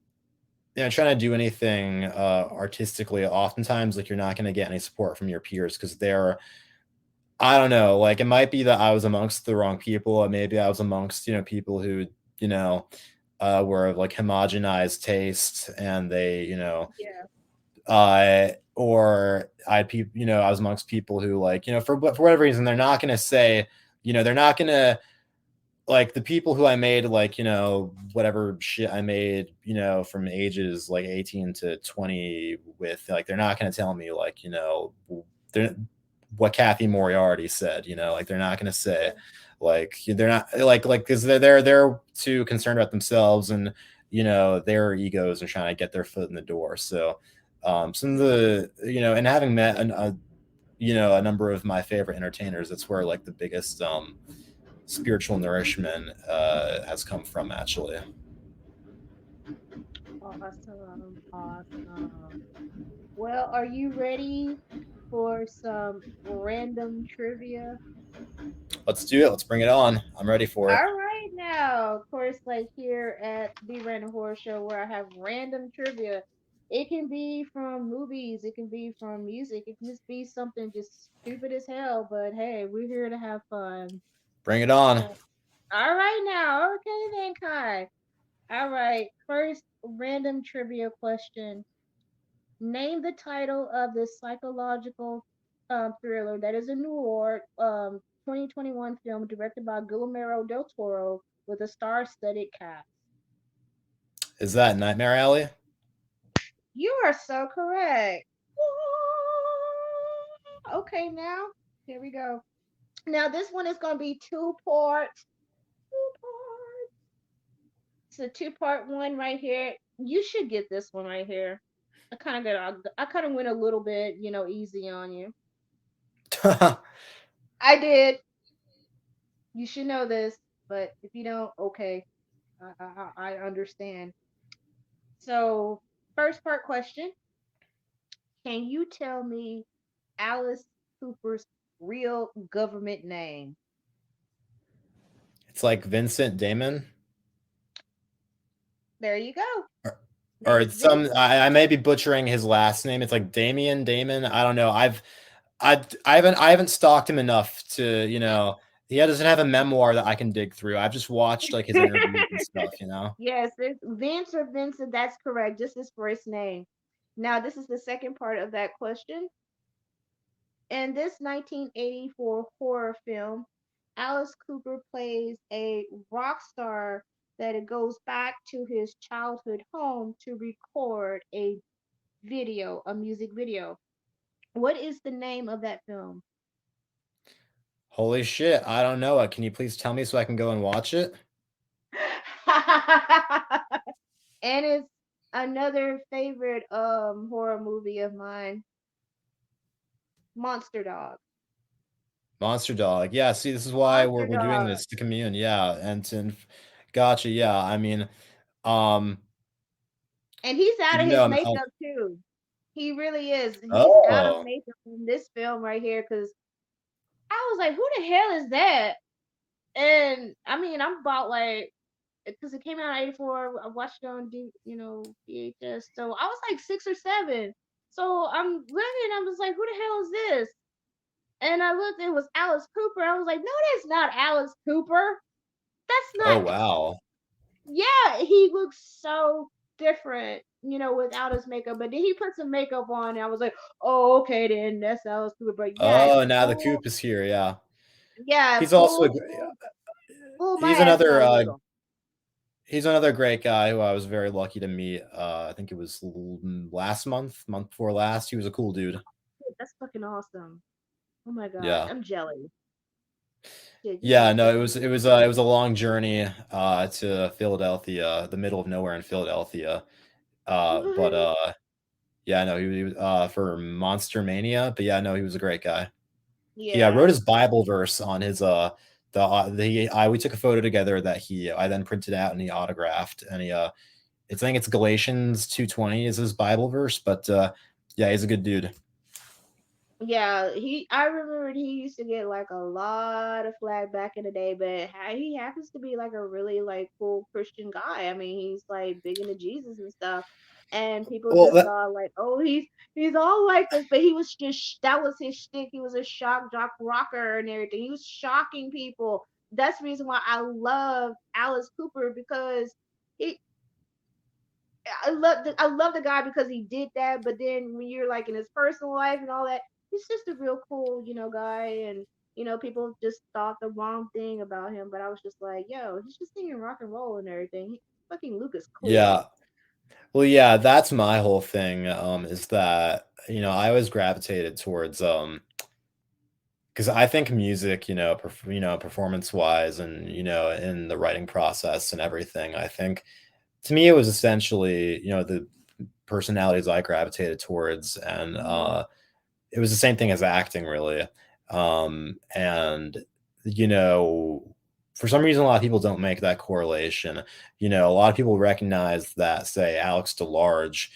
trying to do anything artistically, oftentimes like you're not going to get any support from your peers because they're I don't know, like it might be that I was amongst the wrong people, or maybe I was amongst people who you know were of like homogenized taste, and they Yeah. or I was amongst people who like, for whatever reason, they're not going to say, they're not going to like the people who I made, like, whatever shit I made, from ages like 18 to 20 with, like, they're not going to tell me like, they're, what Kathy Moriarty said, like they're not going to say Yeah. like, they're not like, cause they're too concerned about themselves and, their egos and trying to get their foot in the door. So, some of the, and having met a number of my favorite entertainers, that's where like the biggest, spiritual nourishment has come from, actually. Awesome. Awesome. Well, are you ready for some random trivia? Let's do it. Let's bring it on. I'm ready for it. All right, now, of course, like here at the Random Horror Show, where I have random trivia. It can be from movies, it can be from music, it can just be something just stupid as hell. But hey, we're here to have fun. Bring it on. So, all right, now, okay then, Kai. All right. First random trivia question. Name the title of the psychological thriller that is a noir 2021 film directed by Guillermo del Toro with a star-studded cast. Is that Nightmare Alley? You are so correct. Okay, now here we go. Now this one is going to be two parts. Two parts. It's a two-part one right here. You should get this one right here. I kind of went a little bit, easy on you. I did. You should know this, but if you don't, okay, I understand. So, first part question: can you tell me Alice Cooper's real government name? It's like Vincent Damon. There you go. Or Name is it's some Vincent. I may be butchering his last name. It's like Damon. I don't know. I haven't stalked him enough to, he doesn't have a memoir that I can dig through. I've just watched like his interviews and stuff. Yes, it's Vince or Vincent. That's correct. Just his first name. Now, this is the second part of that question. In this 1984 horror film, Alice Cooper plays a rock star that it goes back to his childhood home to record a music video. What is the name of that film? Holy shit, I don't know it. Can you please tell me so I can go and watch it? And it's another favorite horror movie of mine, Monster Dog. Monster Dog. Yeah, see, this is why we're Monster we're doing Dog. this to commune. Yeah, and gotcha. Yeah, I mean, um, And he's out of you his know, makeup too. He really is. He's out of oh, makeup in this film right here because I was like, who the hell is that? And I mean, I'm about like, because it came out in '84. I watched it on VHS. So I was like 6 or 7. So I'm looking, I was like, who the hell is this? And I looked, it was Alice Cooper. I was like, no, that's not Alice Cooper. That's oh not. wow. Yeah, he looks so different, without his makeup. But then he put some makeup on, and I was like, oh, okay, then that's Alice Cooper. But yeah, Oh, now the coop is here. Yeah, yeah, he's also fool my he's ass for another a little. he's another great guy who I was very lucky to meet. I think it was last month before last. He was a cool dude. That's fucking awesome. Oh my god, Yeah. I'm jelly. Shit, you Yeah, gotta no, put some. it was a long journey to Philadelphia, the middle of nowhere in Philadelphia. But yeah, no, he was for Monster Mania, but yeah, no, he was a great guy. He wrote Yeah, his Bible verse on his the I we took a photo together that I then printed out and he autographed, and I think it's Galatians 2:20 is his Bible verse, but yeah, he's a good dude. yeah. I remember he used to get like a lot of flack back in the day, but he happens to be like a really like cool Christian guy. I mean, he's like big into Jesus and stuff, and people Well, just thought like, oh, he's all like this, but he was just that was his shtick. He was a shock jock rocker and everything. He was shocking people. That's the reason why I love Alice Cooper because he I love the guy because he did that, but then when you're like in his personal life and all that, he's just a real cool, guy, and people just thought the wrong thing about him, but I was just like, yo, he's just singing rock and roll and everything. Fucking Luke is cool. yeah. Well, yeah, that's my whole thing, is that, I always gravitated towards, because I think music, performance wise and, in the writing process and everything, I think to me it was essentially, the personalities I gravitated towards. And Hmm. it was the same thing as acting, really. And, you know, for some reason, a lot of people don't make that correlation. A lot of people recognize that, say, Alex DeLarge,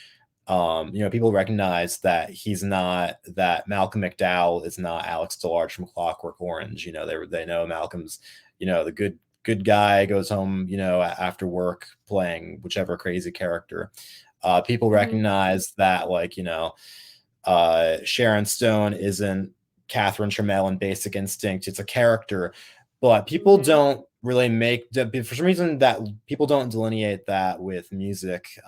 people recognize that he's not, that Malcolm McDowell is not Alex DeLarge from Clockwork Orange. They know Malcolm's, the good guy goes home, after work playing whichever crazy character. People Hmm. recognize that, like, Sharon Stone isn't Catherine Trammell in Basic Instinct. It's a character. but people Mm-hmm. don't really make, for some reason, that people don't delineate that with music.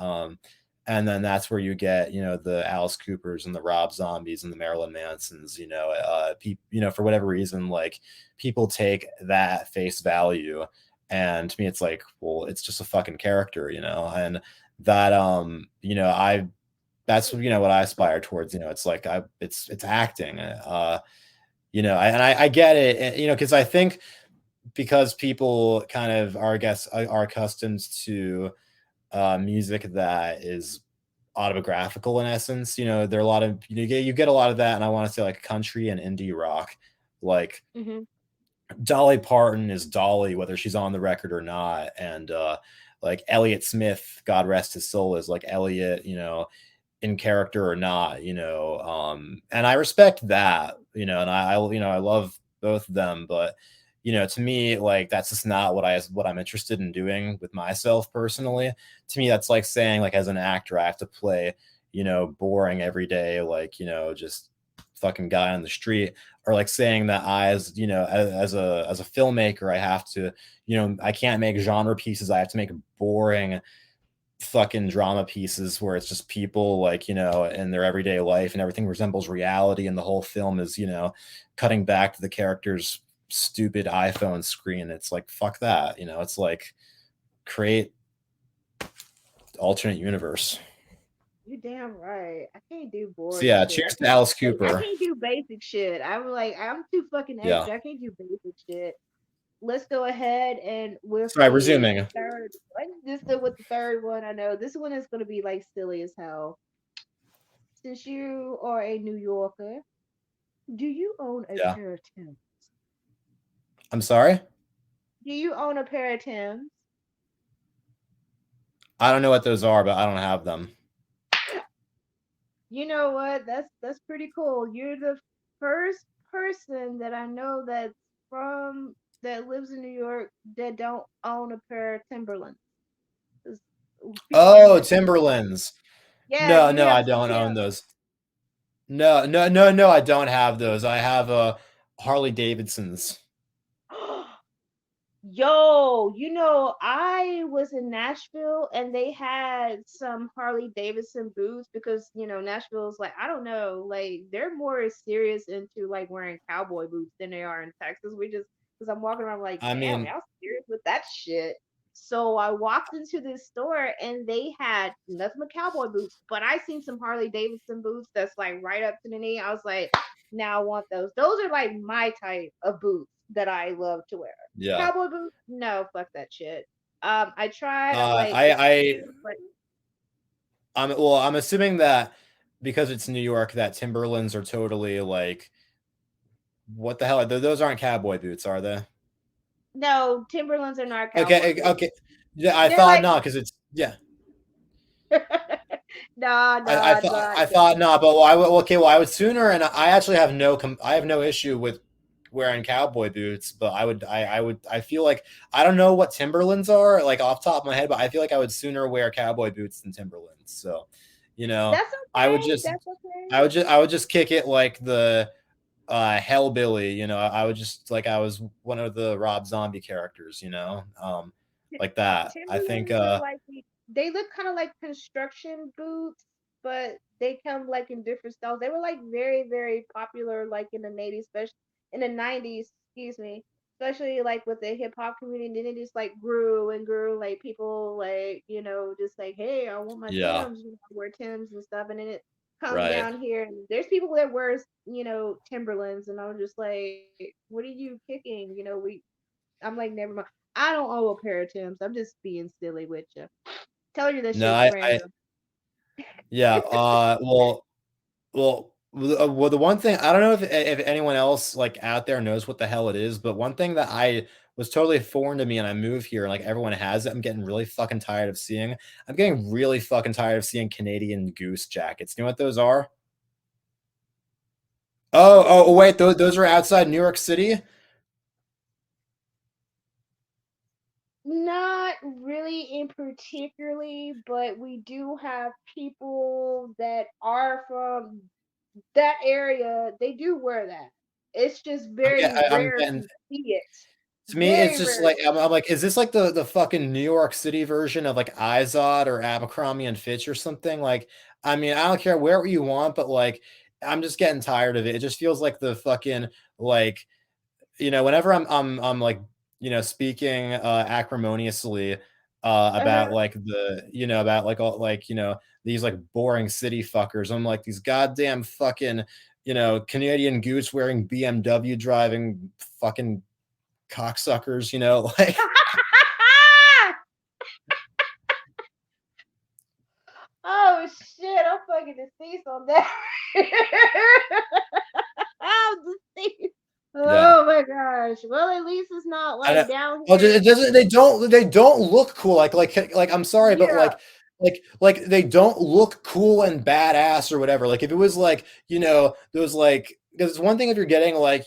And then that's where you get, the Alice Coopers and the Rob Zombies and the Marilyn Mansons, for whatever reason, like, people take that face value, and to me it's like, well, it's just a fucking character, and that, I that's, what I aspire towards. It's like, it's acting. I get it, because I think, because people kind of are, I guess, are accustomed to music that is autobiographical in essence. There are a lot of, you get a lot of that, and I want to say, like, country and indie rock. Like, Mm-hmm. Dolly Parton is Dolly whether she's on the record or not, and like, Elliott Smith, God rest his soul, is like Elliott, in character or not. And I respect that, and I love both of them, but to me, like, that's just not what I'm interested in doing with myself personally. To me, that's like saying, like, as an actor, I have to play, boring every day, like, just fucking guy on the street, or like saying that I, as a filmmaker, I have to, I can't make genre pieces, I have to make boring fucking drama pieces where it's just people, like, in their everyday life, and everything resembles reality, and the whole film is, cutting back to the character's stupid iPhone screen. It's like, fuck that. It's like, create alternate universe. You damn right. I can't do So boring yeah, shit. cheers to Alice I Cooper. can't do basic shit. I'm too fucking Yeah. extra. I can't do basic shit. Let's go ahead and with Sorry, the resuming. third. Let's just go with the third one. I know this one is gonna be like silly as hell. Since you are a New Yorker, do you own a Yeah. pair of Timbs? I'm sorry, Do you own a pair of Timbs? I don't know what those are, but I don't have them. You know what? That's pretty cool. You're the first person that I know that's from that lives in New York that don't own a pair of Timberlands. 'Cause people I Oh, met, Timberlands. yeah, No, you no, I have some don't own Timbs. those. No, no, no, no, I don't have those. I have Harley Davidsons. Yo, I was in Nashville and they had some Harley Davidson boots because, Nashville's like, I don't know, like they're more serious into like wearing cowboy boots than they are in Texas. We just, because I'm walking around like, I damn, mean, y'all serious with that shit. So I walked into this store and they had nothing but cowboy boots, but I seen some Harley Davidson boots that's like right up to the knee. I was like, now I want those. Those are like my type of boots that I love to wear. yeah. Cowboy boots? No, fuck that shit. I tried. I'm Uh, like, I, it's I, cute, but I'm assuming that because it's New York, that Timberlands are totally like, what the hell? Those aren't cowboy boots, are they? no, Timberlands are not cowboy Okay, boots. okay. Yeah, I They're thought like, not, because it's, yeah. nah, I nah, thought nah, I nah. thought not, but okay, well, I would sooner, and I actually have I have no issue with wearing cowboy boots, but I feel like, I don't know what Timberlands are, like, off the top of my head, but I feel like I would sooner wear cowboy boots than Timberlands. So, That's I would okay. just That's okay. I would just kick it like the hellbilly. I would just, like, I was one of the Rob Zombie characters. Like that. I think. Timberlands are like they look kind of like construction boots, but they come like in different styles. They were like very, very popular like in the 80s, especially in the 90s, excuse me, especially like with the hip hop community. And then it just like grew and grew. Like people like, just like, hey, I want my Yeah. Timbs, I wear Timbs and stuff. And then it come Right. down here and there's people that wears, Timberlands and I'm just like, what are you kicking? I'm like, never mind. I don't owe a pair of Timbs. I'm just being silly with you. Tell you that No, shit's I random. yeah. Well, the one thing, I don't know if anyone else, like, out there knows what the hell it is, but one thing that I was totally foreign to me, and I moved here, and like everyone has it. I'm getting really fucking tired of seeing. I'm getting really fucking tired of seeing Canadian Goose jackets. You know what those are? Oh, wait, those are outside New York City. Not really in particularly, but we do have people that are from that area. They do wear that. It's just I'm very get, I, I'm rare getting to see it. To me, it's Very just rarely. like I'm like, is this like the fucking New York City version of like Izod or Abercrombie and Fitch or something? Like, I mean, I don't care where you want, but like, I'm just getting tired of it. It just feels like the fucking like, whenever I'm like, speaking acrimoniously about Uh-huh. like about like all like, these like boring city fuckers. I'm like these goddamn fucking, Canadian goose wearing BMW driving fucking cocksuckers, like Oh shit, I'm fucking deceased on that. I'm deceased. yeah. Oh my gosh. Well, at least it's not I like don't down well, here. it doesn't they don't look cool, like, I'm sorry, but, Yeah, like, they don't look cool and badass or whatever, like, if it was, like, those, like, because it's one thing if you're getting, like,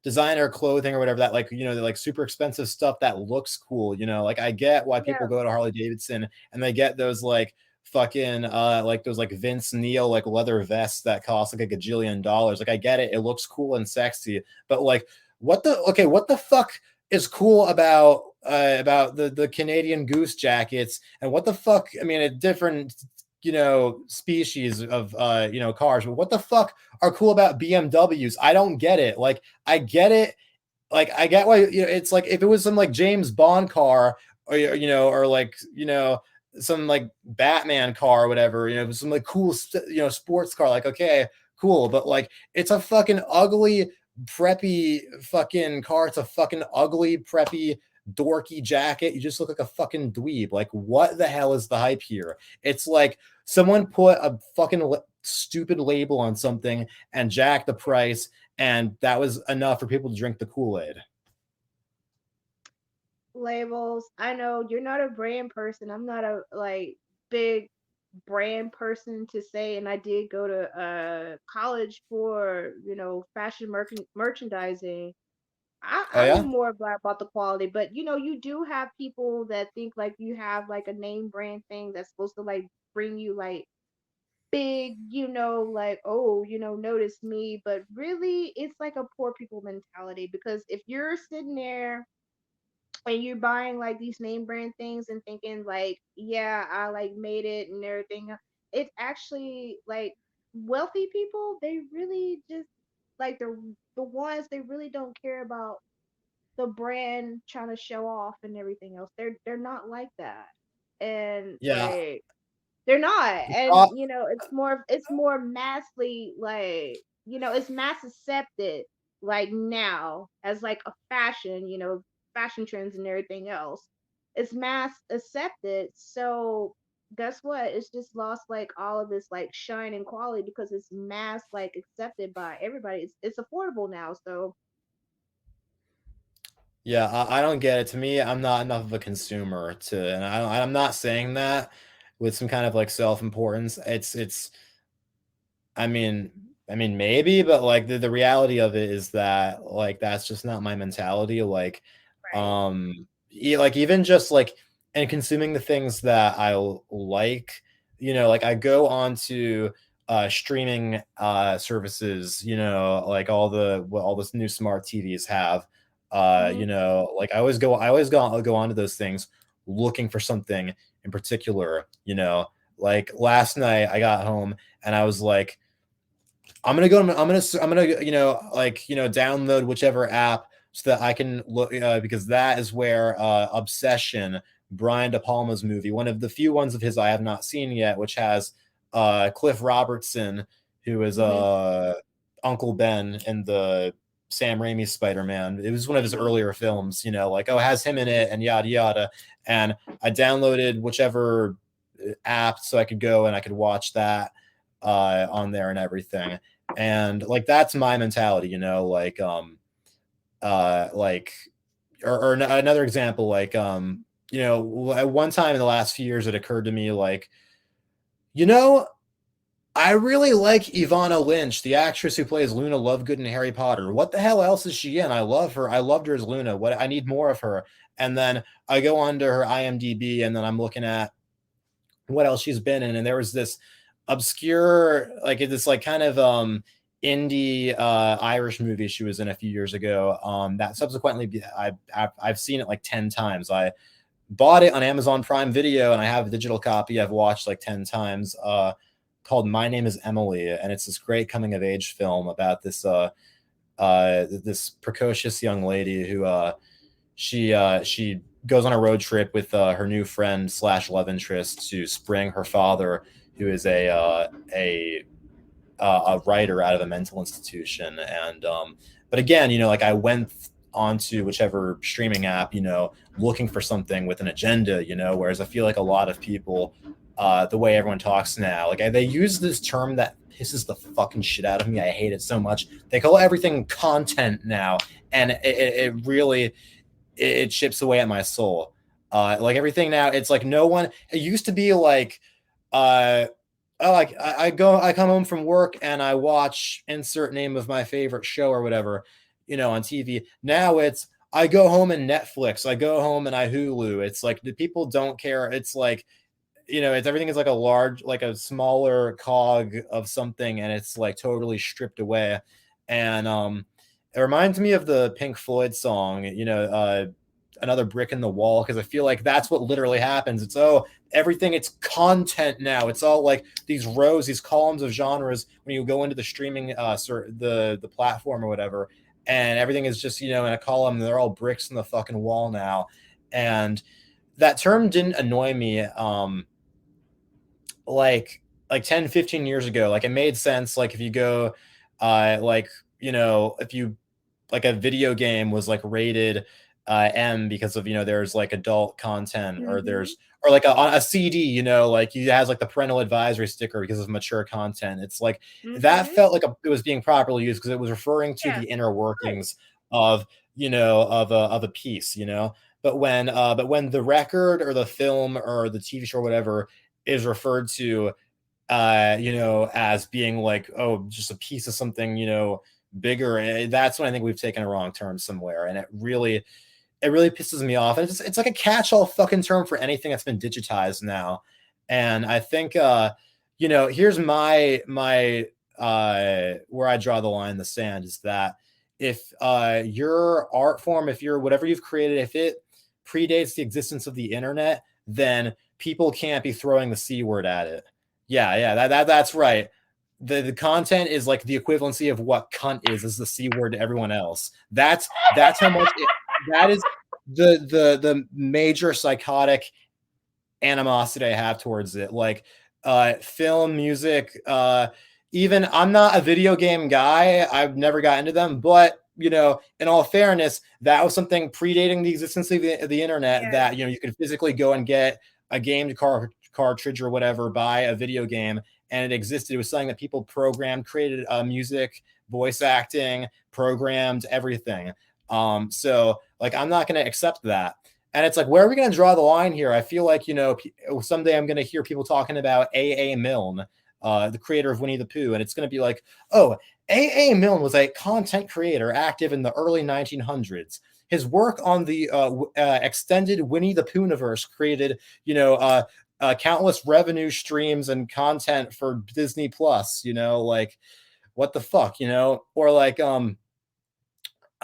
designer clothing or whatever that, like, the, like, super expensive stuff that looks cool, like, I get why yeah, people go to Harley Davidson and they get those, like, fucking, like, those, like, Vince Neil, like, leather vests that cost, like, a gajillion dollars, like, I get it, it looks cool and sexy, but, like, what the fuck is cool about the Canadian Goose jackets and what the fuck, I mean, a different species of cars, but what the fuck are cool about BMWs? I don't get it. Like I get it, like I get why, it's like if it was some like James Bond car or or like some like Batman car or whatever, some like cool sports car, like okay, cool, but like it's a fucking ugly preppy fucking car. It's a fucking ugly preppy dorky jacket. You just look like a fucking dweeb. Like what the hell is the hype here? It's like someone put a fucking stupid label on something and jacked the price, and that was enough for people to drink the Kool-Aid. labels. I know you're not a brand person. I'm not a like big brand person to say, and I did go to college for fashion merchandising. Oh I'm yeah. more about the quality, but you do have people that think like you have like a name brand thing that's supposed to like bring you like big, like, oh, notice me, but really it's like a poor people mentality because if you're sitting there and you're buying like these name brand things and thinking like, yeah, I like made it and everything, it's actually like wealthy people, they really just like the ones they really don't care about the brand trying to show off and everything else. They're not like that. And Yeah. like they're not. And Uh, it's more massly like, it's mass accepted like now as like a fashion, fashion trends and everything else. It's mass accepted. So guess what? It's just lost like all of this like shine and quality because it's mass like accepted by everybody. It's affordable now. So yeah, I don't get it. To me, I'm not enough of a consumer to, and I'm not saying that with some kind of like self-importance. It's I mean, maybe, but like the reality of it is that like that's just not my mentality. Like, right. like even just like and consuming the things that like, like I go on to streaming services, like what all this new smart TVs have. Hmm. Like I always go onto those things looking for something in particular, like last night I got home and I was like, I'm gonna like download whichever app so that I can look because that is where Obsession, Brian De Palma's movie, one of the few ones of his I have not seen yet, which has Cliff Robertson, who is Hmm. Uncle Ben in the Sam Raimi Spider-Man. It was one of his Hmm. earlier films, like it has him in it and yada yada. And I downloaded whichever app so I could go and I could watch that on there and everything. And like that's my mentality, like or another example, like at one time in the last few years it occurred to me like, you know, I really like Ivana Lynch, the actress who plays Luna Lovegood in Harry Potter. What the hell else is she in? I love her. I loved her as Luna. What I need more of her. And then I go on to her IMDb and then I'm looking at what else she's been in, and there was this obscure, like this like kind of indie Irish movie she was in a few years ago. That subsequently I've seen it like 10 times. I bought it on Amazon Prime Video and I have a digital copy I've watched like 10 times, called My Name is Emily. And it's this great coming of age film about this precocious young lady who she goes on a road trip with her new friend slash love interest to spring her father, who is a writer out of a mental institution. And but again, like I went onto whichever streaming app, looking for something with an agenda, whereas I feel like a lot of people, the way everyone talks now, like they use this term that pisses the fucking shit out of me. I hate it so much. They call everything content now, and it really it chips away at my soul. Like everything now, it's like no one. It used to be like, uh, I come home from work and I watch insert name of my favorite show or whatever, on TV. Now it's I go home and Netflix. I go home and I Hulu. It's like the people don't care. It's like, it's everything is like like a smaller cog of something, and it's like totally stripped away. And it reminds me of the Pink Floyd song, Another Brick in the Wall, because I feel like that's what literally happens. It's everything, it's content now. It's all like these rows, these columns of genres when you go into the streaming the platform or whatever, and everything is just, in a column, and they're all bricks in the fucking wall now. And that term didn't annoy me like 10, 15 years ago. Like it made sense. Like if you go like, if you like a video game was like rated M because of, there's like adult content, or Mm-hmm. there's or like a CD, like it has like the parental advisory sticker because of mature content. It's like that Mm-hmm. felt like it was being properly used because it was referring to Yeah, the inner right. workings of, of a piece, but when the record or the film or the TV show or whatever is referred to, as being like, oh, just a piece of something, bigger, that's when I think we've taken a wrong turn somewhere. And it really pisses me off. And it's like a catch-all fucking term for anything that's been digitized now. And I think, here's my where I draw the line in the sand is that if your art form, if you're whatever you've created, if it predates the existence of the internet, then people can't be throwing the C word at it. Yeah, that's right. The content is like the equivalency of what cunt is the C word to everyone else. That's how much that is the major psychotic animosity I have towards it. Like film, music, even I'm not a video game guy. I've never got into them, but in all fairness, that was something predating the existence of the internet Yeah. that you could physically go and get a game cartridge or whatever, buy a video game, and it existed. It was something that people programmed, created music, voice acting, programmed everything. So like I'm not going to accept that. And it's like, where are we going to draw the line here? I feel like, someday I'm going to hear people talking about A.A. Milne, the creator of Winnie the Pooh. And it's going to be like, oh, A.A. Milne was a content creator active in the early 1900s. His work on the extended Winnie the Poohniverse created, countless revenue streams and content for Disney Plus, like, what the fuck, or like,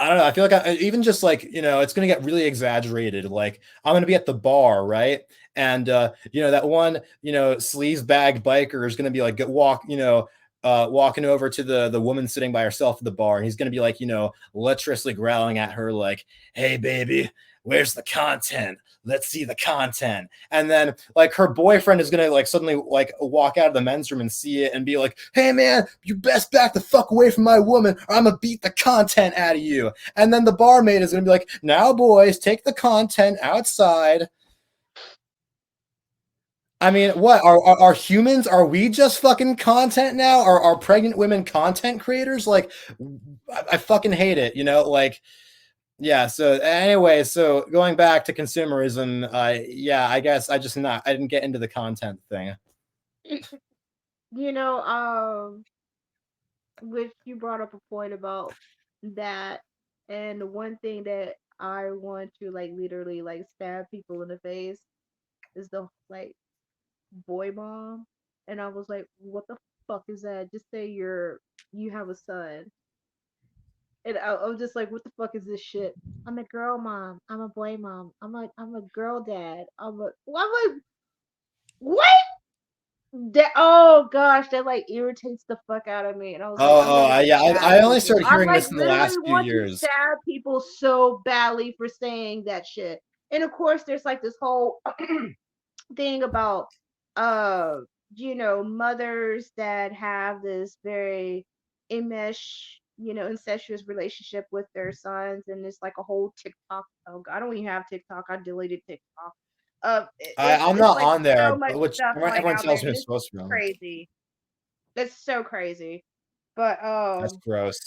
I don't know. I feel like even just like, it's going to get really exaggerated. Like I'm going to be at the bar, right? And, that one, sleaze bag biker is going to be like, walking over to the woman sitting by herself at the bar. And he's going to be like, lecherously growling at her like, hey, baby, where's the content? Let's see the content. And then like her boyfriend is gonna like suddenly like walk out of the men's room and see it and be like, hey man, you best back the fuck away from my woman or I'm gonna beat the content out of you. And then the barmaid is gonna be like, now boys, take the content outside. I mean, what are humans? Are we just fucking content now? Are pregnant women content creators? Like, I fucking hate it. Like, yeah. So anyway, so going back to consumerism, yeah, I guess I didn't get into the content thing. You know, which you brought up a point about that, and the one thing that I want to like literally like stab people in the face is the like boy mom, and I was like, what the fuck is that? Just say you're you have a son. And I'm just like, what the fuck is this shit? I'm a girl mom. I'm a boy mom. I'm a girl dad. I'm like, what? That, oh gosh, that like irritates the fuck out of me. And I was like, I'm ready to Yeah. stab I only people. started I'm hearing like this in the literally last few want to years. stab people so badly for saying that shit. And of course, there's like this whole thing about uh mothers that have this very incestuous relationship with their sons, and it's like a whole TikTok. Oh, I don't even have TikTok. I deleted TikTok. It's I'm it's not like on so there, much which stuff like everyone out there, tells me and I'm it's supposed to be on. crazy. It's so crazy. But That's gross.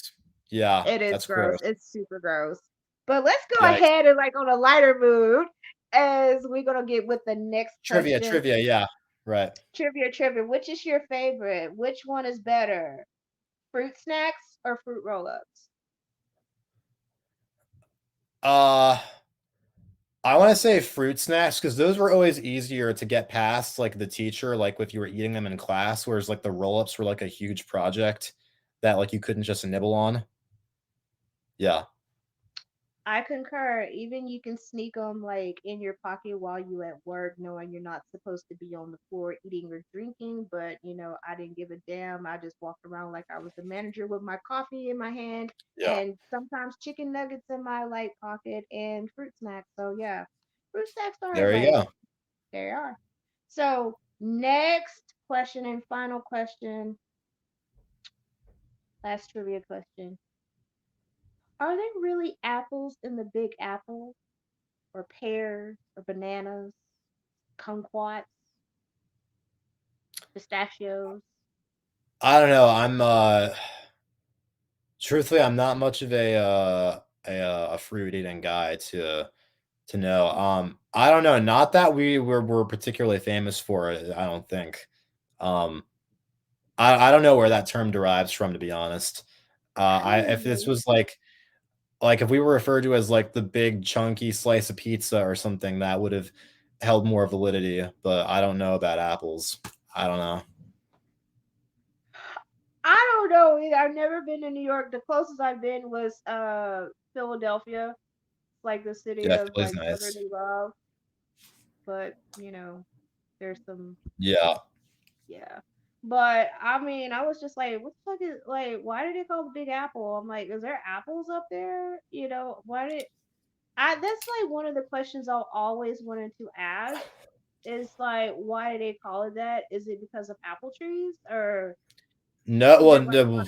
Yeah, it is that's gross. gross. It's super gross. But let's go Yikes. ahead and like on a lighter mood as we're gonna get with the next question. Trivia. Yeah, right. Trivia. Which is your favorite? Which one is better? Fruit snacks or fruit roll-ups? Uh, I want to say fruit snacks because those were always easier to get past, like the teacher, like if you were eating them in class, whereas like the roll-ups were like a huge project that like you couldn't just nibble on. Yeah. I concur. Even you can sneak them like in your pocket while you at work, knowing you're not supposed to be on the floor eating or drinking. But I didn't give a damn. I just walked around like I was the manager with my coffee in my hand, Yeah. and sometimes chicken nuggets in my like pocket and fruit snacks. So yeah, fruit snacks are There you like go. there you are. So next question and final question, last trivia question. Are there really apples in the Big Apple, or pears, or bananas, kumquats, pistachios? I don't know. Truthfully, I'm not much of a fruit eating guy to know. I don't know. Not that we're particularly famous for it. I don't think. Um, I don't know where that term derives from, to be honest. I I don't if this know. was like if we were referred to as like the big chunky slice of pizza or something, that would have held more validity. But I don't know about apples. I don't know. I don't know either. I've never been to New York. The closest I've been was Philadelphia. It's like the city Yeah, of Philly's like nice. brotherly love. But there's some, Yeah. yeah. But I mean, I was just like, what the fuck is like? Why did they call the Big Apple? I'm like, is there apples up there? Why did I? That's like one of the questions I've always wanted to ask. Is like, why do they call it that? Is it because of apple trees, or No, is well, it like no,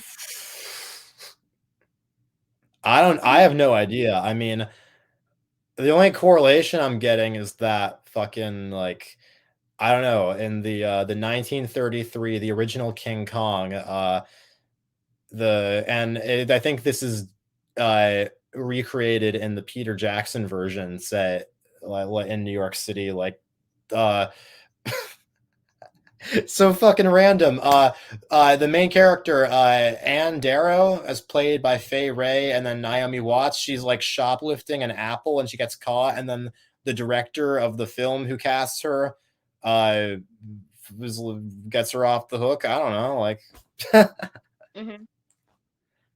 I don't. I mm, have no idea. I mean, the only correlation I'm getting is that fucking like I don't know in the 1933 the original King Kong I think this is recreated in the Peter Jackson version set in New York City uh so fucking random. The main character, Anne Darrow, as played by Faye Ray, and then Naomi Watts. She's like shoplifting an apple, and she gets caught. And then the director of the film who casts her, uh, gets her off the hook. I don't know. Like, mm-hmm.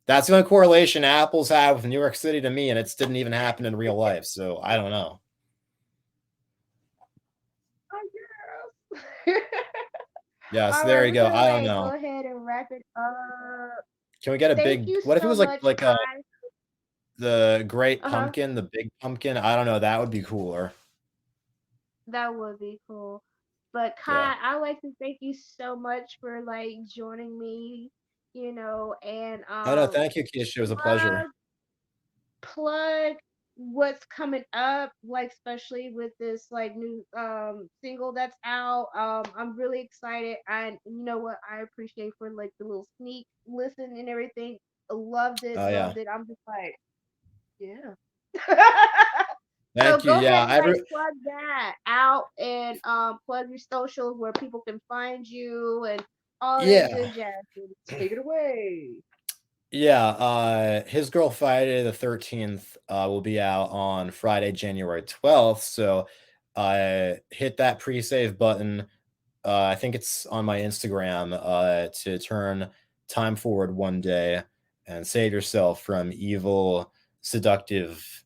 that's the only correlation apples have with New York City to me, and it didn't even happen in real life. So I don't know. Oh, girls. Yes, All there right, you we're go. gonna I don't like go know. ahead and wrap it up. Can we get a Thank big? you What if it so was much, Kai. the Great Uh huh. Pumpkin, the Big Pumpkin? I don't know. That would be cooler. That would be cool. But Yeah. Kai, I like to thank you so much for like joining me. And Oh no, thank you, Keisha. It was a pleasure. plug plug what's coming up, like especially with this like new single that's out. I'm really excited, and you know what, I appreciate for like the little sneak listen and everything. Loved it, Oh yeah. loved it. I'm just like, yeah. So Thank you. go Yeah, ahead and like plug that out, and plug your socials where people can find you and all that yeah. good jazz. Take it away. Yeah. His Girl Friday the 13th will be out on Friday, January 12th. So hit that pre-save button. I think it's on my Instagram to turn time forward one day and save yourself from evil, seductive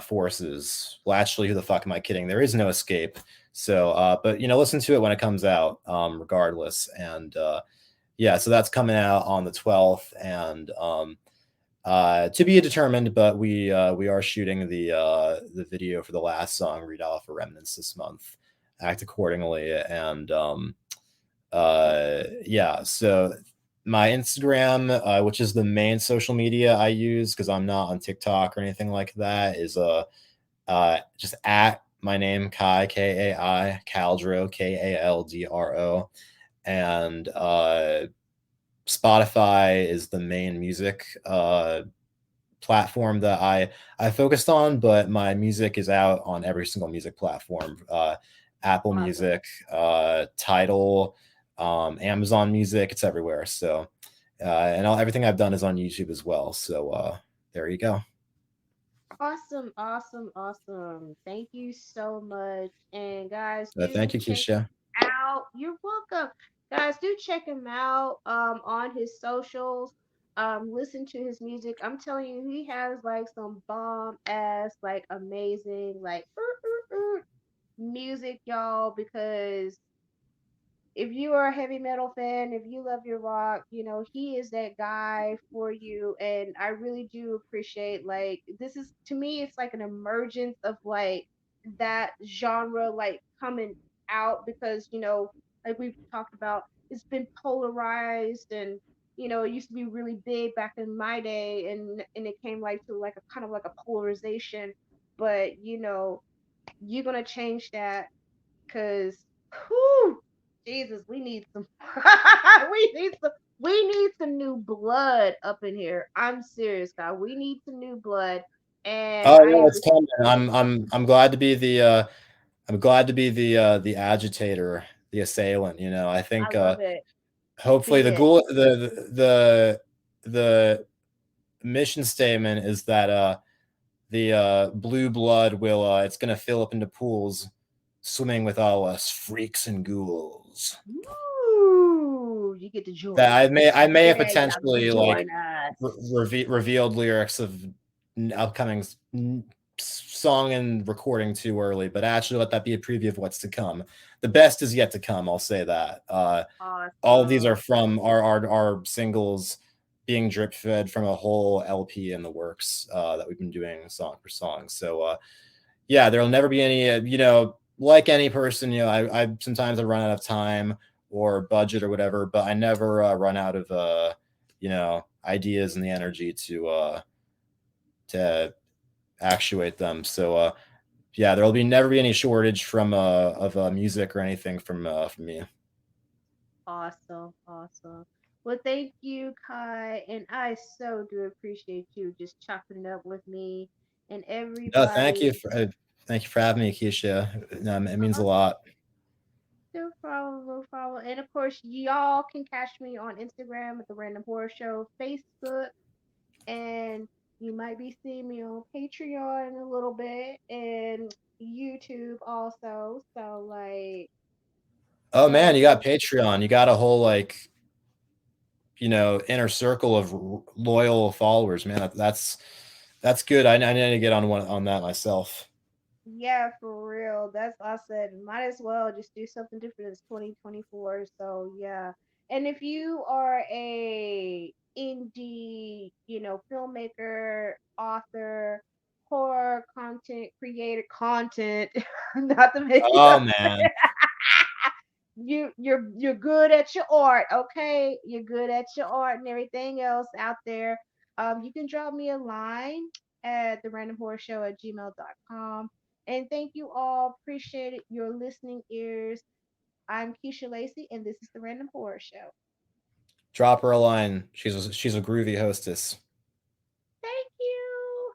forces. Well, actually, who the fuck am I kidding? There is no escape. So, but listen to it when it comes out, regardless. And yeah, so that's coming out on the 12th, and to be determined. But we are shooting the video for the last song, "Read Off for Remnants," this month. Act accordingly, and yeah. So my Instagram, which is the main social media I use because I'm not on TikTok or anything like that, is just at my name, Kai, Kai Kaldro, Kaldro, and Spotify is the main music platform that I focused on, but my music is out on every single music platform. Apple Awesome. Music, Tidal, Amazon Music, it's everywhere. So and everything I've done is on YouTube as well. So there you go. Awesome, awesome, awesome. Thank you so much. And guys, Thank do you, check Keisha. out. You're welcome. Guys, do check him out on his socials. Listen to his music. I'm telling you, he has like some bomb ass, like amazing, like music, y'all, because if you are a heavy metal fan, if you love your rock, he is that guy for you. And I really do appreciate, like, this is, to me, it's like an emergence of like that genre, like coming out because, like we've talked about, it's been polarized and, it used to be really big back in my day and it came like to like a kind of like a polarization. But, you're going to change that because, whew, Jesus, we need some, we need some new blood up in here. I'm serious, God. We need some new blood, and Oh I yeah, am it's coming. I'm glad to be the agitator, the assailant. I I think love it. hopefully Be the it. goal, the mission statement is that the blue blood will it's gonna fill up into pools, swimming with all us freaks and ghouls. Ooh, you get to That join I us. may have Yeah, y'all get to potentially like join us. revealed lyrics of upcoming song and recording too early, but actually let that be a preview of what's to come. The best is yet to come. I'll say that. All of these are Awesome. from our singles being drip fed from a whole LP in the works that we've been doing song for song. So yeah, there'll never be any, like any person, I sometimes I run out of time or budget or whatever, but I never run out of, ideas and the energy to actuate them. So, yeah, there'll never be any shortage of music or anything from me. Awesome. Awesome. Well, thank you, Kai, and I so do appreciate you just chopping it up with me and No, everybody. thank you for having me, Keisha. It means a lot. No problem, no problem. And of course, y'all can catch me on Instagram at the Random Horror Show, Facebook, and you might be seeing me on Patreon in a little bit and YouTube also. So like, Oh man, and you got Patreon. You got a whole inner circle of loyal followers, man. That's good. I need to get on that myself. yeah, for real. That's I said. Might as well just do something different. It's 2024, so yeah. And if you are a indie, filmmaker, author, horror content creator, content, not to make you Oh upset. man. You're good at your art, okay? You're good at your art and everything else out there. You can drop me a line at the randomhorrorshow@gmail.com. And thank you all. Appreciate it. Your listening ears. I'm Keisha Lacey, and this is the Random Horror Show. Drop her a line. She's a groovy hostess. Thank you.